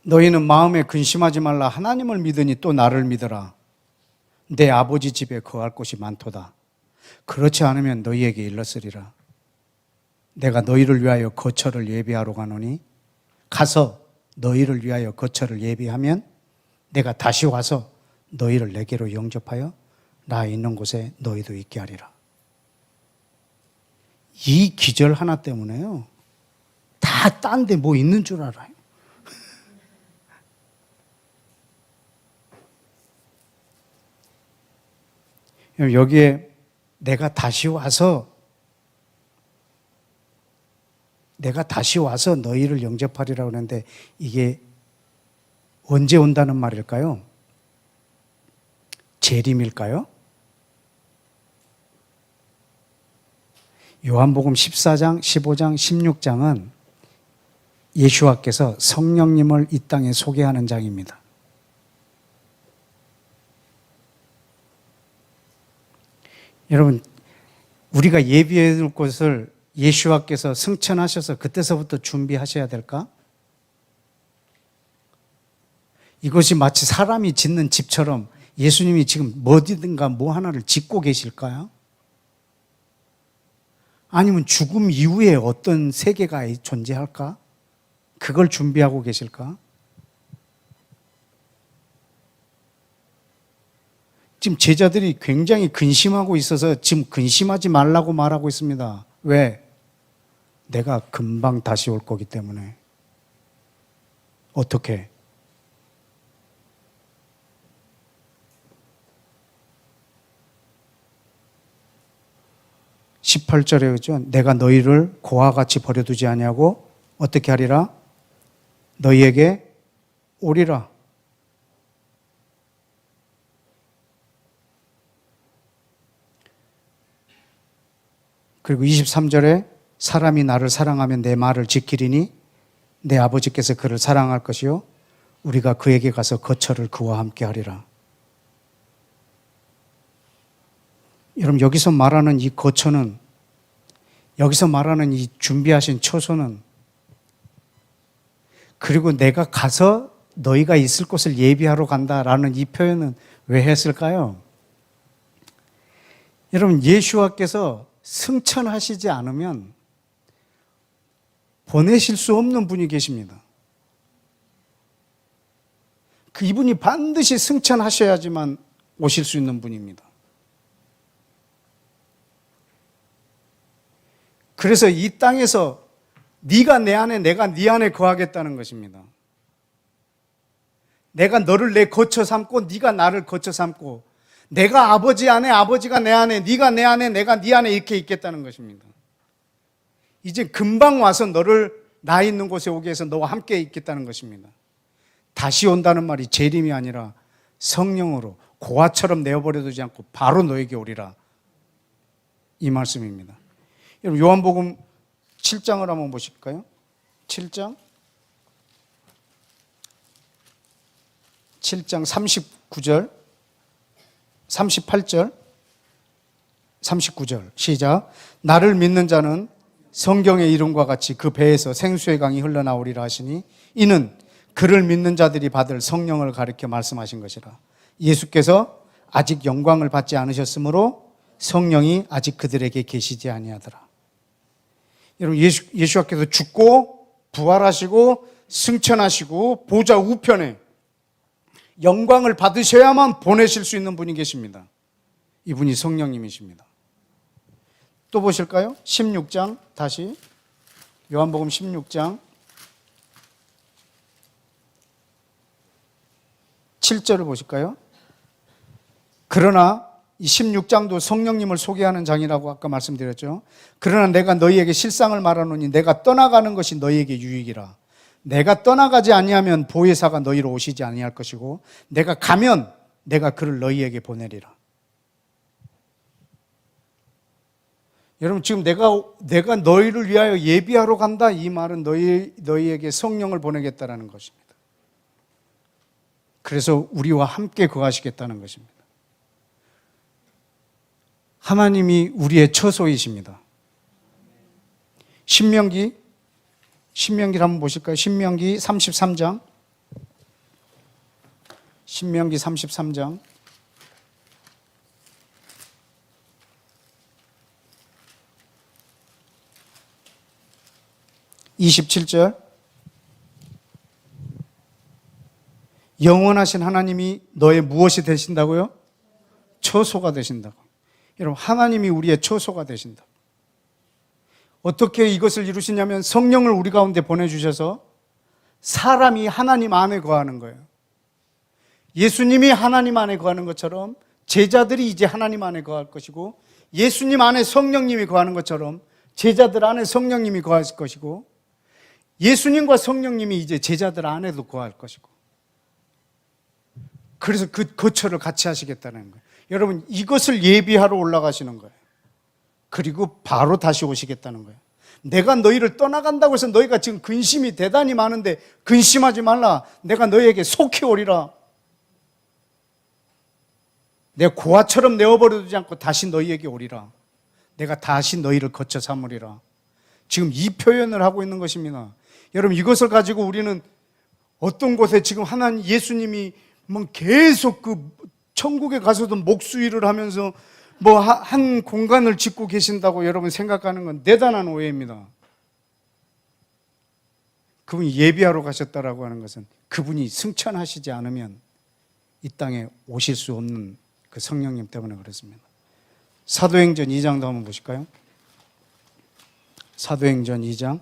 너희는 마음에 근심하지 말라. 하나님을 믿으니 또 나를 믿어라. 내 아버지 집에 거할 곳이 많도다. 그렇지 않으면 너희에게 일렀으리라. 내가 너희를 위하여 거처를 예비하러 가노니 가서 너희를 위하여 거처를 예비하면 내가 다시 와서 너희를 내게로 영접하여 나 있는 곳에 너희도 있게 하리라. 이 기절 하나 때문에요, 다 딴 데 뭐 있는 줄 알아요. 여기에 내가 다시 와서 너희를 영접하리라고 하는데 이게 언제 온다는 말일까요? 재림일까요? 요한복음 14장, 15장, 16장은 예수와께서 성령님을 이 땅에 소개하는 장입니다. 여러분, 우리가 예비해 둘 곳을 예수와께서 승천하셔서 그때서부터 준비하셔야 될까? 이것이 마치 사람이 짓는 집처럼 예수님이 지금 어디든가 뭐 하나를 짓고 계실까요? 아니면 죽음 이후에 어떤 세계가 존재할까? 그걸 준비하고 계실까? 지금 제자들이 굉장히 근심하고 있어서 지금 근심하지 말라고 말하고 있습니다. 왜? 내가 금방 다시 올 거기 때문에. 어떻게? (18절에) 그죠? 내가 너희를 고와 같이 버려두지 아니하고 어떻게 하리라? 너희에게 오리라. 그리고 23절에 사람이 나를 사랑하면 내 말을 지키리니 내 아버지께서 그를 사랑할 것이요 우리가 그에게 가서 거처를 그와 함께 하리라. 여러분, 여기서 말하는 이 거처는, 여기서 말하는 이 준비하신 처소는, 그리고 내가 가서 너희가 있을 곳을 예비하러 간다라는 이 표현은 왜 했을까요? 여러분, 예수와께서 승천하시지 않으면 보내실 수 없는 분이 계십니다. 그 이분이 반드시 승천하셔야지만 오실 수 있는 분입니다. 그래서 이 땅에서 네가 내 안에, 내가 네 안에 거하겠다는 것입니다. 내가 너를 내 거처 삼고 네가 나를 거처 삼고, 내가 아버지 안에, 아버지가 내 안에, 네가 내 안에, 내가 네 안에 이렇게 있겠다는 것입니다. 이제 금방 와서 너를 나 있는 곳에 오게 해서 너와 함께 있겠다는 것입니다. 다시 온다는 말이 재림이 아니라 성령으로 고아처럼 내어버려 두지 않고 바로 너에게 오리라, 이 말씀입니다. 여러분, 요한복음 7장을 한번 보실까요? 7장 39절 38절 39절 시작. 나를 믿는 자는 성경의 이름과 같이 그 배에서 생수의 강이 흘러나오리라 하시니 이는 그를 믿는 자들이 받을 성령을 가리켜 말씀하신 것이라. 예수께서 아직 영광을 받지 않으셨으므로 성령이 아직 그들에게 계시지 아니하더라. 여러분, 예수께서 죽고 부활하시고 승천하시고 보좌 우편에 영광을 받으셔야만 보내실 수 있는 분이 계십니다. 이분이 성령님이십니다. 또 보실까요? 16장, 다시 요한복음 16장 7절을 보실까요? 그러나 이 16장도 성령님을 소개하는 장이라고 아까 말씀드렸죠. 그러나 내가 너희에게 실상을 말하노니 내가 떠나가는 것이 너희에게 유익이라. 내가 떠나가지 아니하면 보혜사가 너희로 오시지 아니할 것이고 내가 가면 내가 그를 너희에게 보내리라. 여러분, 지금 내가 너희를 위하여 예비하러 간다, 이 말은 너희에게 성령을 보내겠다라는 것입니다. 그래서 우리와 함께 거하시겠다는 것입니다. 하나님이 우리의 처소이십니다. 신명기를 한번 보실까요? 신명기 33장 27절. 영원하신 하나님이 너의 무엇이 되신다고요? 처소가 되신다고. 여러분, 하나님이 우리의 처소가 되신다. 어떻게 이것을 이루시냐면 성령을 우리 가운데 보내주셔서 사람이 하나님 안에 거하는 거예요. 예수님이 하나님 안에 거하는 것처럼 제자들이 이제 하나님 안에 거할 것이고, 예수님 안에 성령님이 거하는 것처럼 제자들 안에 성령님이 거하실 것이고, 예수님과 성령님이 이제 제자들 안에도 거할 것이고, 그래서 그 거처를 같이 하시겠다는 거예요. 여러분, 이것을 예비하러 올라가시는 거예요. 그리고 바로 다시 오시겠다는 거예요. 내가 너희를 떠나간다고 해서 너희가 지금 근심이 대단히 많은데 근심하지 말라. 내가 너희에게 속히 오리라. 내 고아처럼 내어버려 두지 않고 다시 너희에게 오리라. 내가 다시 너희를 거쳐 삼으리라. 지금 이 표현을 하고 있는 것입니다. 여러분, 이것을 가지고 우리는 어떤 곳에 지금 하나님 예수님이 뭐 계속 그 천국에 가서도 목수일을 하면서 뭐 한 공간을 짓고 계신다고 여러분 생각하는 건 대단한 오해입니다. 그분이 예비하러 가셨다라고 하는 것은 그분이 승천하시지 않으면 이 땅에 오실 수 없는 그 성령님 때문에 그렇습니다. 사도행전 2장도 한번 보실까요? 사도행전 2장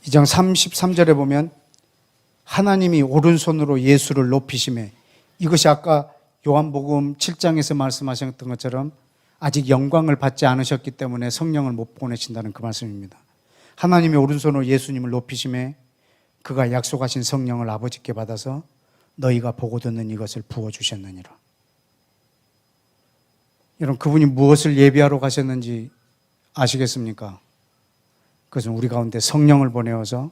2장 33절에 보면 하나님이 오른손으로 예수를 높이심에, 이것이 아까 요한복음 7장에서 말씀하셨던 것처럼 아직 영광을 받지 않으셨기 때문에 성령을 못 보내신다는 그 말씀입니다. 하나님이 오른손으로 예수님을 높이심에 그가 약속하신 성령을 아버지께 받아서 너희가 보고 듣는 이것을 부어주셨느니라. 여러분, 그분이 무엇을 예비하러 가셨는지 아시겠습니까? 그것은 우리 가운데 성령을 보내어서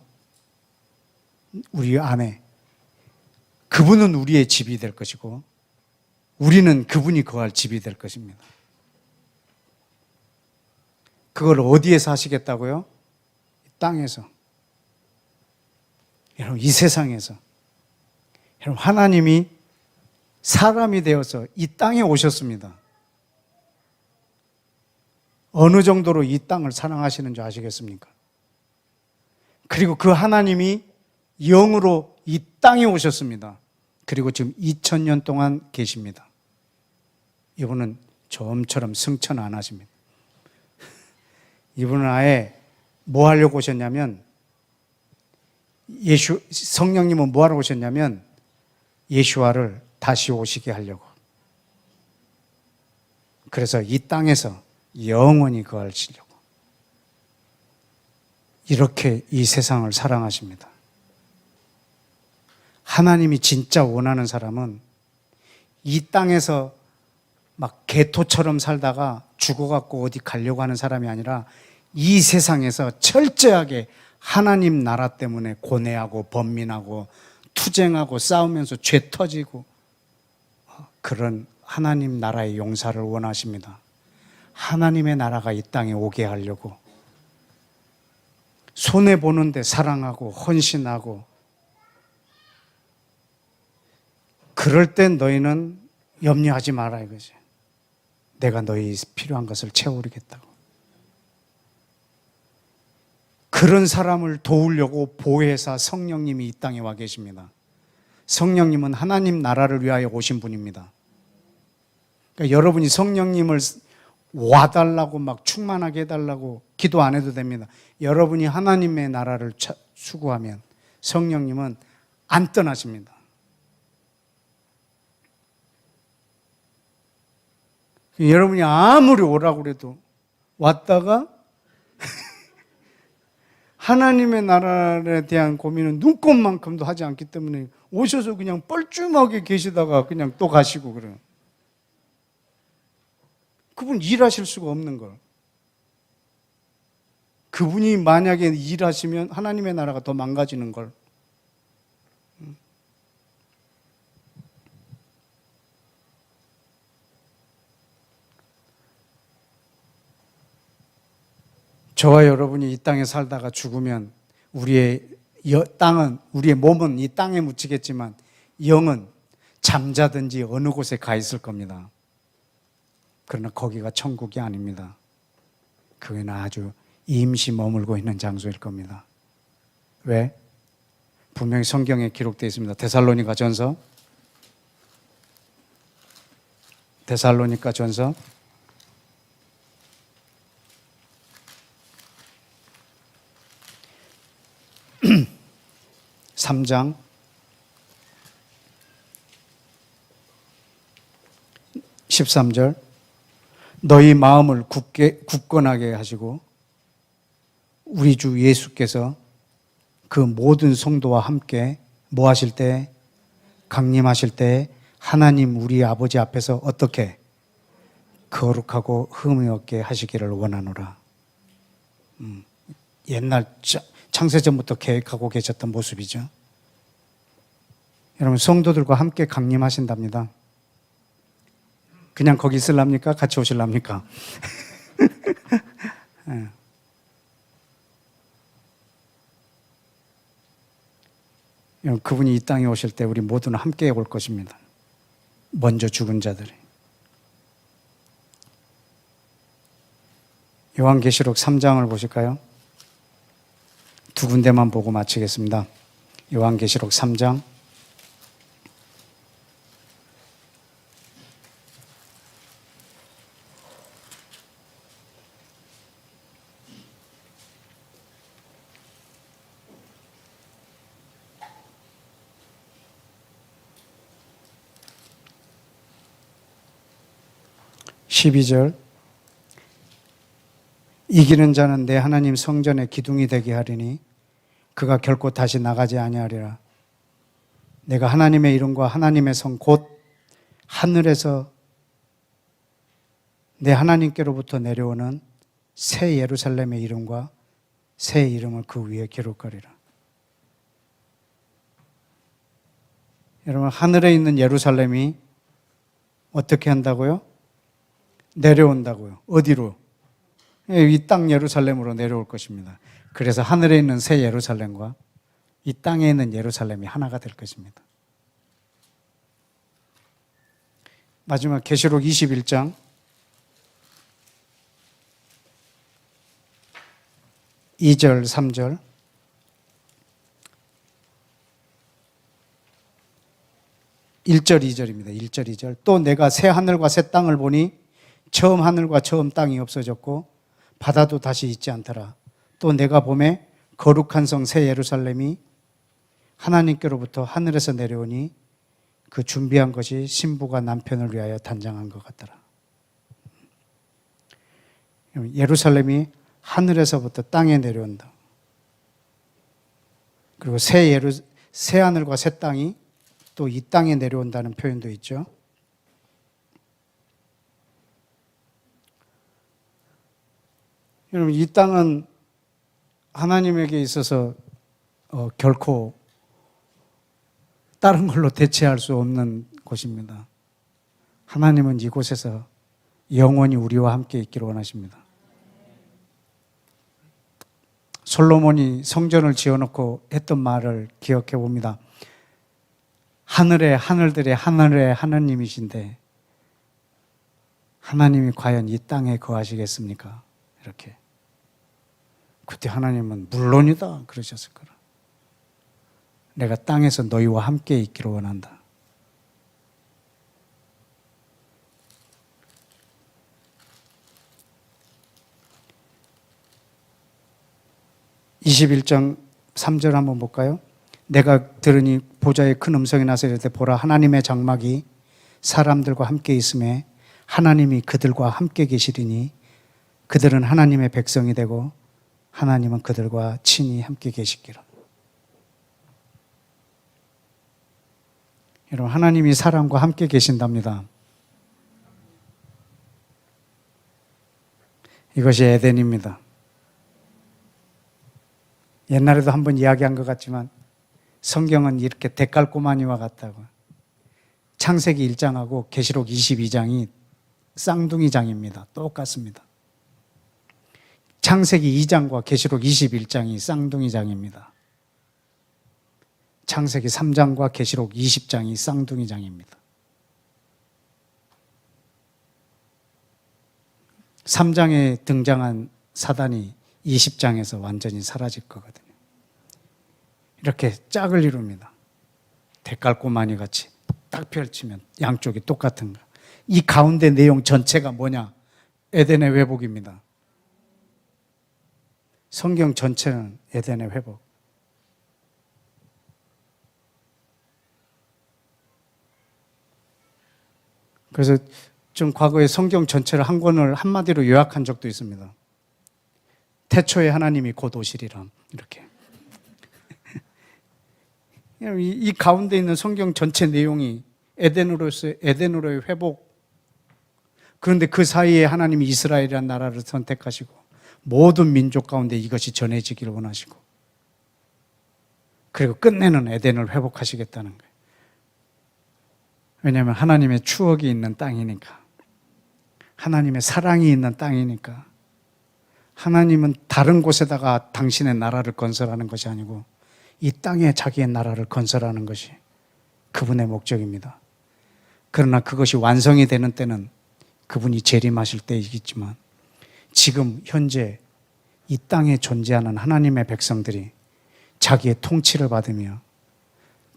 우리 안에, 그분은 우리의 집이 될 것이고 우리는 그분이 거할 집이 될 것입니다. 그걸 어디에서 하시겠다고요? 땅에서. 여러분, 이 세상에서. 여러분, 하나님이 사람이 되어서 이 땅에 오셨습니다. 어느 정도로 이 땅을 사랑하시는 줄 아시겠습니까? 그리고 그 하나님이 영으로 이 땅에 오셨습니다. 그리고 지금 2000년 동안 계십니다. 이분은 좀처럼 승천 안 하십니다. 이분은 아예 뭐 하려고 오셨냐면, 성령님은 뭐 하러 오셨냐면 예수와를 다시 오시게 하려고. 그래서 이 땅에서 영원히 거하시려고. 이렇게 이 세상을 사랑하십니다. 하나님이 진짜 원하는 사람은 이 땅에서 막 개토처럼 살다가 죽어갖고 어디 가려고 하는 사람이 아니라 이 세상에서 철저하게 하나님 나라 때문에 고뇌하고 번민하고 투쟁하고 싸우면서 죄 터지고 그런 하나님 나라의 용사를 원하십니다. 하나님의 나라가 이 땅에 오게 하려고 손해보는데 사랑하고 헌신하고, 그럴 땐 너희는 염려하지 마라 이거지. 내가 너희 필요한 것을 채우겠다고. 그런 사람을 도우려고 보혜사 성령님이 이 땅에 와 계십니다. 성령님은 하나님 나라를 위하여 오신 분입니다. 그러니까 여러분이 성령님을 와달라고 막 충만하게 해달라고 기도 안 해도 됩니다. 여러분이 하나님의 나라를 추구하면 성령님은 안 떠나십니다. 여러분이 아무리 오라고 그래도 왔다가 하나님의 나라에 대한 고민은 눈꼽만큼도 하지 않기 때문에 오셔서 그냥 뻘쭘하게 계시다가 그냥 또 가시고 그래요. 그분 일하실 수가 없는 걸. 그분이 만약에 일하시면 하나님의 나라가 더 망가지는 걸. 저와 여러분이 이 땅에 살다가 죽으면 우리의 땅은, 우리의 몸은 이 땅에 묻히겠지만 영은 잠자든지 어느 곳에 가 있을 겁니다. 그러나 거기가 천국이 아닙니다. 그게는 아주 임시 머물고 있는 장소일 겁니다. 왜? 분명히 성경에 기록되어 있습니다. 데살로니가 전서 3장 13절, 너희 마음을 굳건하게 하시고 우리 주 예수께서 그 모든 성도와 함께 뭐 하실 때? 강림하실 때 하나님 우리 아버지 앞에서 어떻게? 거룩하고 흠이 없게 하시기를 원하노라. 옛날 창세전부터 계획하고 계셨던 모습이죠. 여러분, 성도들과 함께 강림하신답니다. 그냥 거기 있을랍니까? 같이 오실랍니까? 네. 그분이 이 땅에 오실 때 우리 모두는 함께 올 것입니다. 먼저 죽은 자들이. 요한계시록 3장을 보실까요? 두 군데만 보고 마치겠습니다. 요한계시록 3장 12절, 이기는 자는 내 하나님 성전의 기둥이 되게 하리니 그가 결코 다시 나가지 아니하리라. 내가 하나님의 이름과 하나님의 성 곧 하늘에서 내 하나님께로부터 내려오는 새 예루살렘의 이름과 새 이름을 그 위에 기록하리라. 여러분, 하늘에 있는 예루살렘이 어떻게 한다고요? 내려온다고요. 어디로? 이 땅 예루살렘으로 내려올 것입니다. 그래서 하늘에 있는 새 예루살렘과 이 땅에 있는 예루살렘이 하나가 될 것입니다. 마지막 계시록 21장 2절 3절 (1절) 2절입니다. 1절 2절 또 내가 새 하늘과 새 땅을 보니 처음 하늘과 처음 땅이 없어졌고 바다도 다시 있지 않더라. 또 내가 보매 거룩한 성 새 예루살렘이 하나님께로부터 하늘에서 내려오니 그 준비한 것이 신부가 남편을 위하여 단장한 것 같더라. 예루살렘이 하늘에서부터 땅에 내려온다. 그리고 새 하늘과 새 땅이 또 이 땅에 내려온다는 표현도 있죠. 여러분, 이 땅은 하나님에게 있어서 결코 다른 걸로 대체할 수 없는 곳입니다. 하나님은 이곳에서 영원히 우리와 함께 있기를 원하십니다. 솔로몬이 성전을 지어놓고 했던 말을 기억해 봅니다. 하늘의 하늘들의 하늘의 하나님이신데 하나님이 과연 이 땅에 거하시겠습니까? 이렇게. 그때 하나님은 물론이다 그러셨을 거라. 내가 땅에서 너희와 함께 있기를 원한다. (21장 3절) 한번 볼까요? 내가 들으니 보좌에 큰 음성이 나서 이르되 보라 하나님의 장막이 사람들과 함께 있음에 하나님이 그들과 함께 계시리니 그들은 하나님의 백성이 되고 하나님은 그들과 친히 함께 계시기를. 여러분, 하나님이 사람과 함께 계신답니다. 이것이 에덴입니다. 옛날에도 한번 이야기한 것 같지만 성경은 이렇게 데칼코마니와 같다고. 창세기 1장하고 계시록 22장이 쌍둥이 장입니다. 똑같습니다. 창세기 2장과 계시록 21장이 쌍둥이 장입니다. 창세기 3장과 계시록 20장이 쌍둥이 장입니다. 3장에 등장한 사단이 20장에서 완전히 사라질 거거든요. 이렇게 짝을 이룹니다. 데칼코마니 같이 딱 펼치면 양쪽이 똑같은 거. 이 가운데 내용 전체가 뭐냐? 에덴의 회복입니다. 성경 전체는 에덴의 회복. 그래서 좀 과거에 성경 전체를 한 권을 한마디로 요약한 적도 있습니다. 태초에 하나님이 곧 오시리라. 이렇게. 이 가운데 있는 성경 전체 내용이 에덴으로의 회복. 그런데 그 사이에 하나님이 이스라엘이라는 나라를 선택하시고 모든 민족 가운데 이것이 전해지기를 원하시고 그리고 끝내는 에덴을 회복하시겠다는 거예요. 왜냐하면 하나님의 추억이 있는 땅이니까, 하나님의 사랑이 있는 땅이니까. 하나님은 다른 곳에다가 당신의 나라를 건설하는 것이 아니고 이 땅에 자기의 나라를 건설하는 것이 그분의 목적입니다. 그러나 그것이 완성이 되는 때는 그분이 재림하실 때이겠지만 지금 현재 이 땅에 존재하는 하나님의 백성들이 자기의 통치를 받으며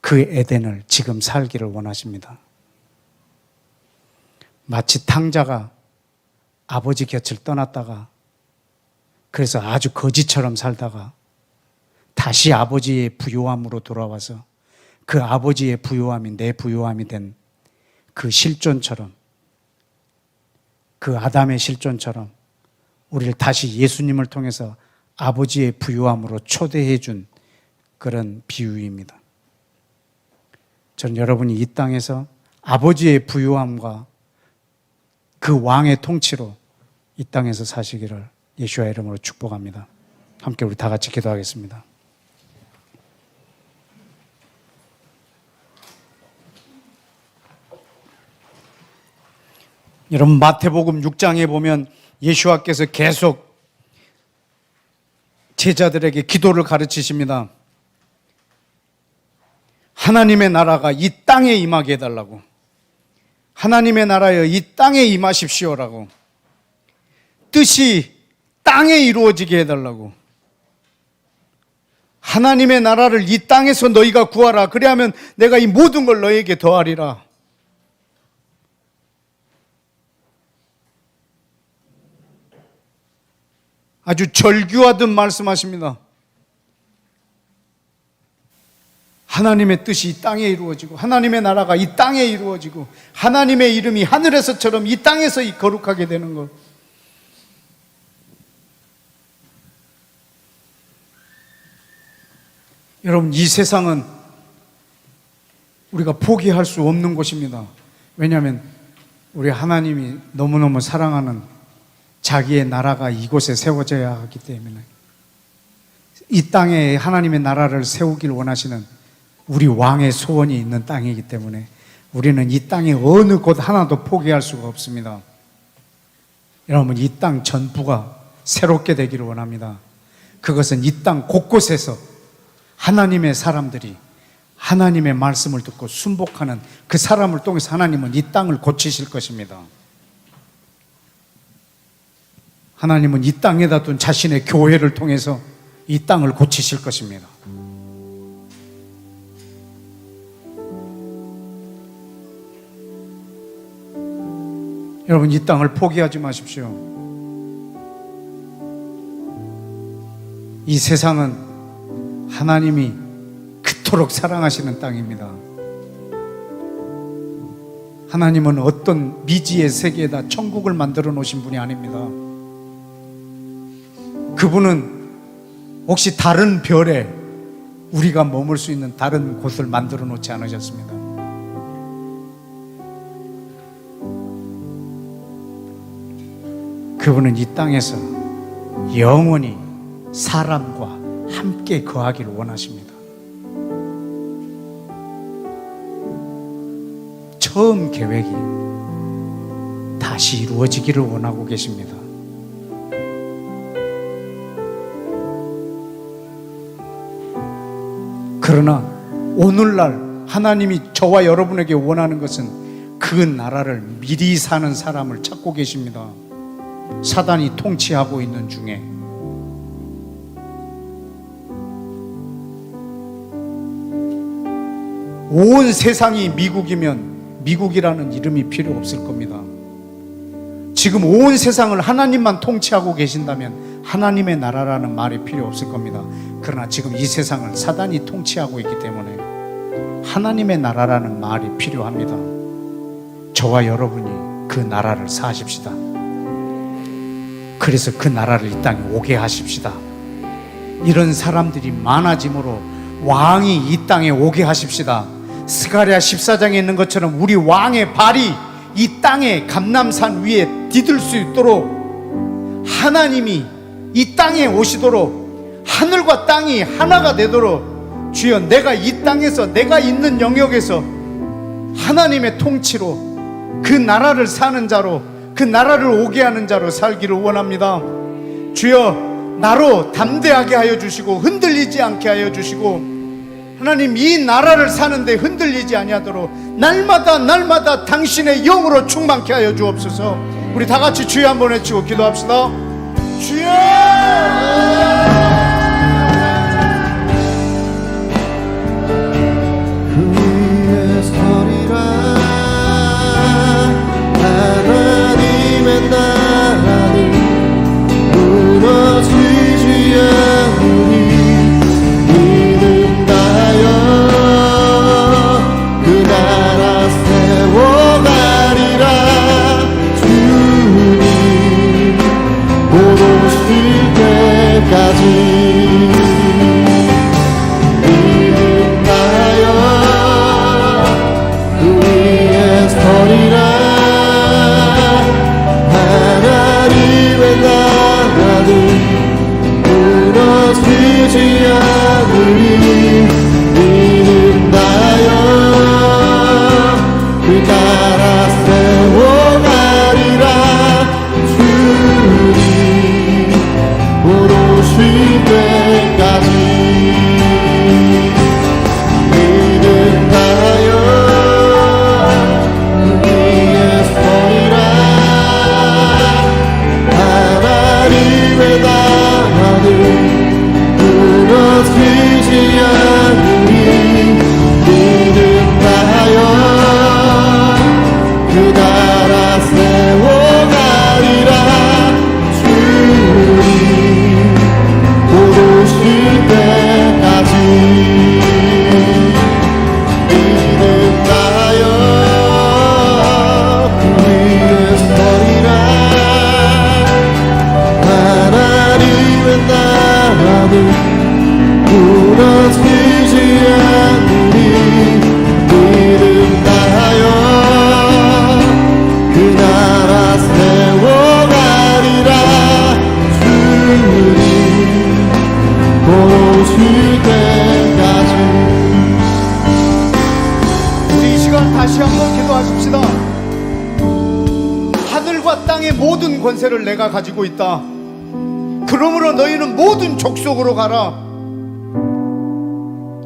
그 에덴을 지금 살기를 원하십니다. 마치 탕자가 아버지 곁을 떠났다가 그래서 아주 거지처럼 살다가 다시 아버지의 부요함으로 돌아와서 그 아버지의 부요함이 내 부요함이 된 그 실존처럼, 그 아담의 실존처럼 우리를 다시 예수님을 통해서 아버지의 부요함으로 초대해 준 그런 비유입니다. 저는 여러분이 이 땅에서 아버지의 부요함과 그 왕의 통치로 이 땅에서 사시기를 예수의 이름으로 축복합니다. 함께 우리 다 같이 기도하겠습니다. 여러분, 마태복음 6장에 보면 예수와께서 계속 제자들에게 기도를 가르치십니다. 하나님의 나라가 이 땅에 임하게 해달라고, 하나님의 나라여 이 땅에 임하십시오라고, 뜻이 땅에 이루어지게 해달라고, 하나님의 나라를 이 땅에서 너희가 구하라. 그래야면 내가 이 모든 걸 너희에게 더하리라. 아주 절규하듯 말씀하십니다. 하나님의 뜻이 이 땅에 이루어지고, 하나님의 나라가 이 땅에 이루어지고, 하나님의 이름이 하늘에서처럼 이 땅에서 거룩하게 되는 것. 여러분, 이 세상은 우리가 포기할 수 없는 곳입니다. 왜냐하면 우리 하나님이 너무너무 사랑하는 자기의 나라가 이곳에 세워져야 하기 때문에, 이 땅에 하나님의 나라를 세우길 원하시는 우리 왕의 소원이 있는 땅이기 때문에 우리는 이 땅의 어느 곳 하나도 포기할 수가 없습니다. 여러분, 이 땅 전부가 새롭게 되기를 원합니다. 그것은 이 땅 곳곳에서 하나님의 사람들이 하나님의 말씀을 듣고 순복하는 그 사람을 통해서 하나님은 이 땅을 고치실 것입니다. 하나님은 이 땅에다 둔 자신의 교회를 통해서 이 땅을 고치실 것입니다. 여러분, 이 땅을 포기하지 마십시오. 이 세상은 하나님이 그토록 사랑하시는 땅입니다. 하나님은 어떤 미지의 세계에다 천국을 만들어 놓으신 분이 아닙니다. 그분은 혹시 다른 별에 우리가 머물 수 있는 다른 곳을 만들어 놓지 않으셨습니다. 그분은 이 땅에서 영원히 사람과 함께 거하기를 원하십니다. 처음 계획이 다시 이루어지기를 원하고 계십니다. 그러나 오늘날 하나님이 저와 여러분에게 원하는 것은 그 나라를 미리 사는 사람을 찾고 계십니다. 사단이 통치하고 있는 중에 온 세상이 미국이면 미국이라는 이름이 필요 없을 겁니다. 지금 온 세상을 하나님만 통치하고 계신다면 하나님의 나라라는 말이 필요 없을 겁니다. 그러나 지금 이 세상을 사단이 통치하고 있기 때문에 하나님의 나라라는 말이 필요합니다. 저와 여러분이 그 나라를 사십시다. 그래서 그 나라를 이 땅에 오게 하십시다. 이런 사람들이 많아짐으로 왕이 이 땅에 오게 하십시다. 스가랴 14장에 있는 것처럼 우리 왕의 발이 이 땅에 감람산 위에 디딜 수 있도록 하나님이 이 땅에 오시도록 하늘과 땅이 하나가 되도록 주여, 내가 이 땅에서 내가 있는 영역에서 하나님의 통치로 그 나라를 사는 자로, 그 나라를 오게 하는 자로 살기를 원합니다. 주여, 나로 담대하게 하여 주시고 흔들리지 않게 하여 주시고, 하나님 이 나라를 사는데 흔들리지 아니하도록 날마다 당신의 영으로 충만케 하여 주옵소서. 우리 다 같이 주여 한번 외치고 기도합시다. 주여! 그의 서리라 하나님의 나라는 무너지지 않으니 믿음다여 그 나라 세워가리라. 주님 곧 오실 때까지 나라 세워가리라. 주님 오르실 때까지 믿음하여 위에 서리라. 하나님의 나라는 무너지지 않으니 믿음하여 그 나라 세워가리라. 주님 오르실 때까지 믿음하여 그 위에 서리라. 하나님의 나라는 무너지지 않으니 믿음하여 그 나라 세워가리라. 주님 오실 때까지. 우리 이 시간 다시 한번 기도하십시다. 하늘과 땅의 모든 권세를 내가 가지고 있다. 그러므로 너희는 모든 족속으로 가라.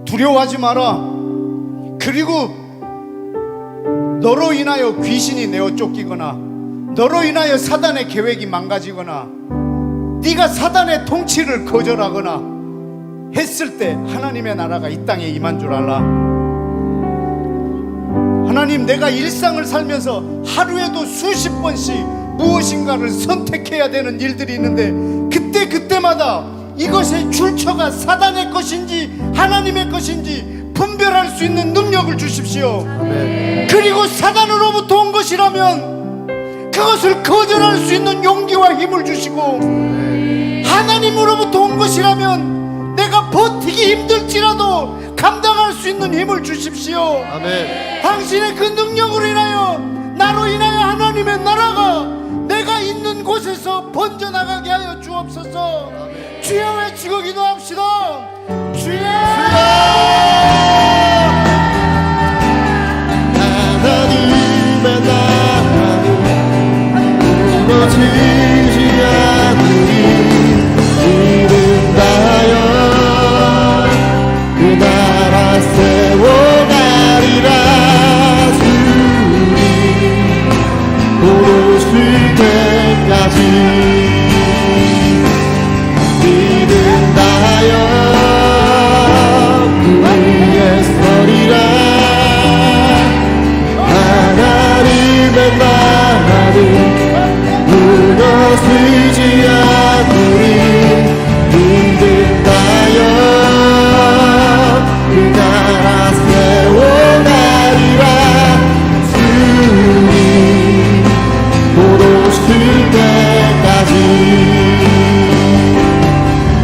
두려워하지 마라. 그리고 너로 인하여 귀신이 내어 쫓기거나 너로 인하여 사단의 계획이 망가지거나 네가 사단의 통치를 거절하거나 했을 때 하나님의 나라가 이 땅에 임한 줄 알라. 하나님, 내가 일상을 살면서 하루에도 수십 번씩 무엇인가를 선택해야 되는 일들이 있는데 그때마다 이것의 출처가 사단의 것인지 하나님의 것인지 분별할 수 있는 능력을 주십시오. 그리고 사단으로부터 온 것이라면 그것을 거절할 수 있는 용기와 힘을 주시고, 하나님으로부터 온 것이라면 내가 버티기 힘들지라도 감당할 수 있는 힘을 주십시오. 아멘. 당신의 그 능력으로 인하여 나로 인하여 하나님의 나라가 내가 있는 곳에서 번져나가게 하여 주옵소서. 주여 외치고 기도합시다. 주여. 하나님의 나라는 무너지지 않으니 믿음하여 그 나라 세워가리라. 주님 오르실 때까지 믿음하여 그 위에 서리라. 하나님의 나라는 무너지지 않으니 믿음하여 그 나라 세워가리라. 주님 오르실 때까지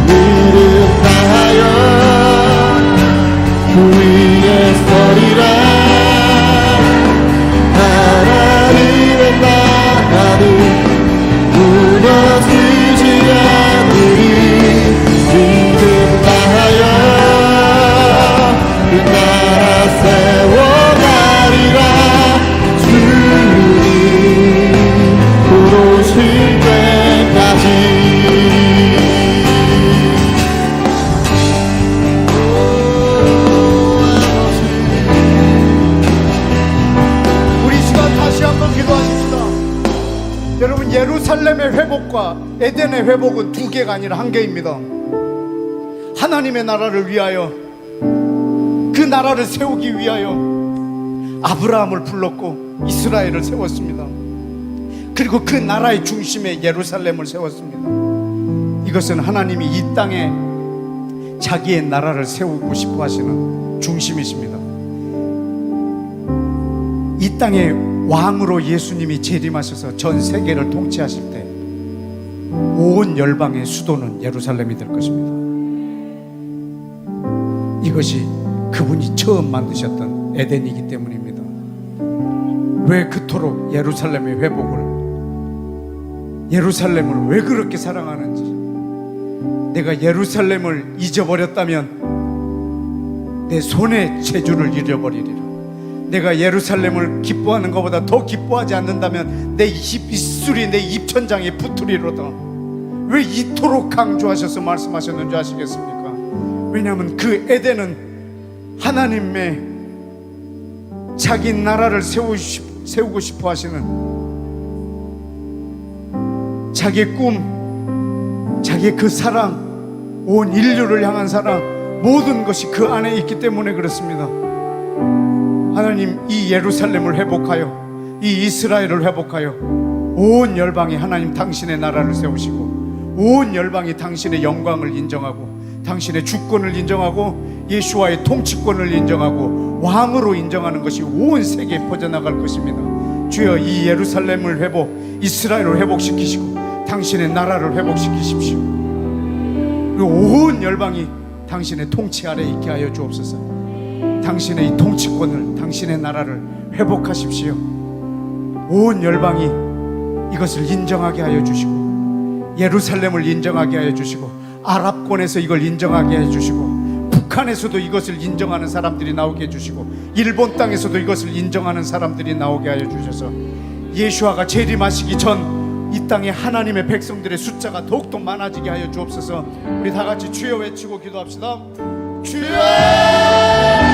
믿음하여 그 위에 서리라. 하나님의 나라는 무너지지 않으니 믿음하여 그 나라 세워가리라. 주님 오르실 때까지. 우리 시간 다시 한번 기도하십시다. 여러분, 예루살렘의 회복과 에덴의 회복은 두 개가 아니라 한 개입니다. 하나님의 나라를 위하여, 그 나라를 세우기 위하여 아브라함을 불렀고 이스라엘을 세웠습니다. 그리고 그 나라의 중심에 예루살렘을 세웠습니다. 이것은 하나님이 이 땅에 자기의 나라를 세우고 싶어 하시는 중심이십니다. 이 땅에 왕으로 예수님이 재림하셔서 전 세계를 통치하실 때 온 열방의 수도는 예루살렘이 될 것입니다. 이것이 그분이 처음 만드셨던 에덴이기 때문입니다. 왜 그토록 예루살렘의 회복을, 예루살렘을 왜 그렇게 사랑하는지, 내가 예루살렘을 잊어버렸다면 내 손의 재주를 잃어버리리라. 내가 예루살렘을 기뻐하는 것보다 더 기뻐하지 않는다면 내 입술이 내 입천장에 붙으리로다. 왜 이토록 강조하셔서 말씀하셨는지 아시겠습니까? 왜냐하면 그 에덴은 하나님의 자기 나라를 세우고 싶어 하시는 자기의 꿈, 자기의 그 사랑, 온 인류를 향한 사랑, 모든 것이 그 안에 있기 때문에 그렇습니다. 하나님, 이 예루살렘을 회복하여 이 이스라엘을 회복하여 온 열방이 하나님 당신의 나라를 세우시고 온 열방이 당신의 영광을 인정하고 당신의 주권을 인정하고 예수와의 통치권을 인정하고 왕으로 인정하는 것이 온 세계에 퍼져나갈 것입니다. 주여, 이 예루살렘을 회복, 이스라엘을 회복시키시고 당신의 나라를 회복시키십시오. 그리고 온 열방이 당신의 통치 아래 있게 하여 주옵소서. 당신의 이 통치권을, 당신의 나라를 회복하십시오. 온 열방이 이것을 인정하게 하여 주시고 예루살렘을 인정하게 하여 주시고 아랍권에서 이걸 인정하게 해 주시고 북한에서도 이것을 인정하는 사람들이 나오게 해주시고 일본 땅에서도 이것을 인정하는 사람들이 나오게 하여 주셔서 예수아가 재림하시기 전 이 땅에 하나님의 백성들의 숫자가 더욱더 많아지게 하여 주옵소서. 우리 다 같이 주여 외치고 기도합시다. 주여!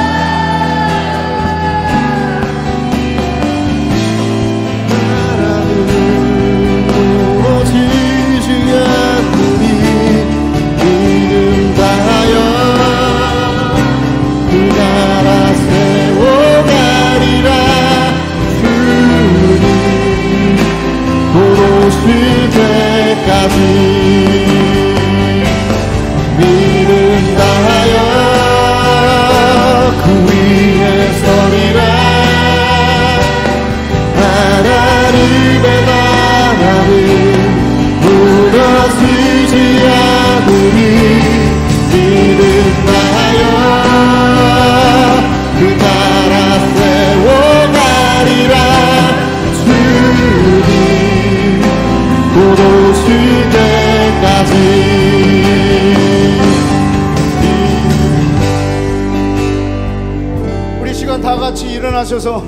우리 시간 다 같이 일어나셔서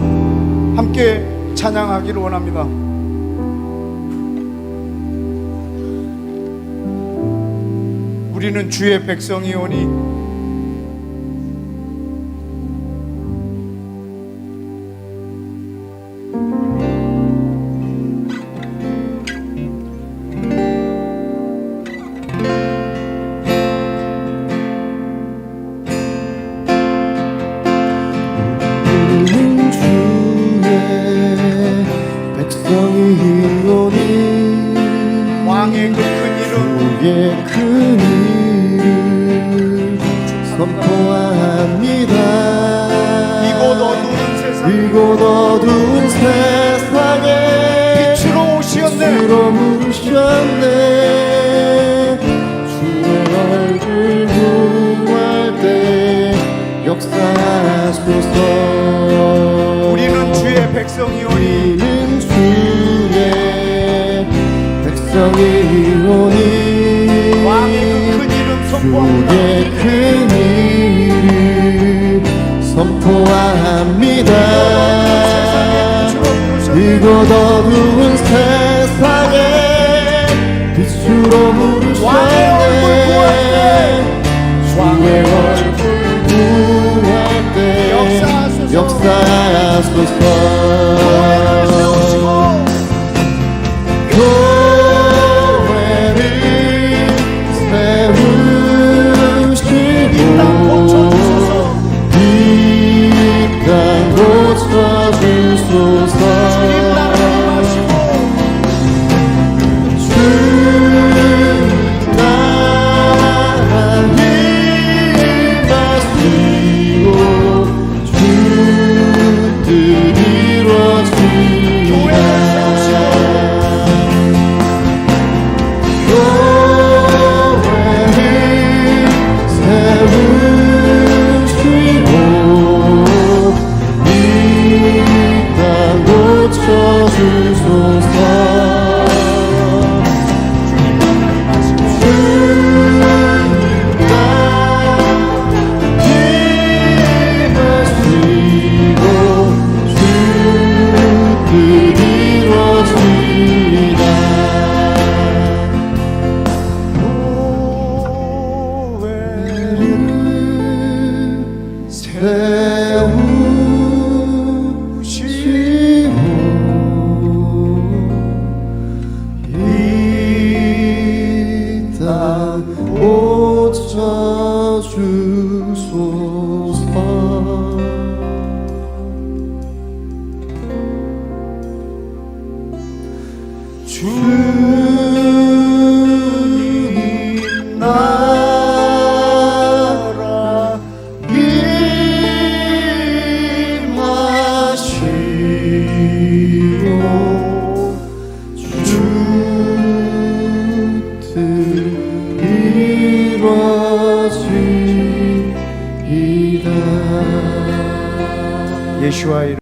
함께 찬양하기를 원합니다. 우리는 주의 백성이오니 왕의 그 큰 이름 선포합니다. 이곳 어두운 세상에 빛으로 오셨네. 주의 얼굴 구할 때 역사하소서. 우리는 주의 백성이오니 왕의 그 큰 이름 선포합니다. 큰 이름 선포합니다. 이곳 어두운 세상에 빛으로 부르셨네. 주의 얼굴 구할 때 역사하소서. 주님 나라 임하시고 주 뜻 이루어지이다. 예수와 이름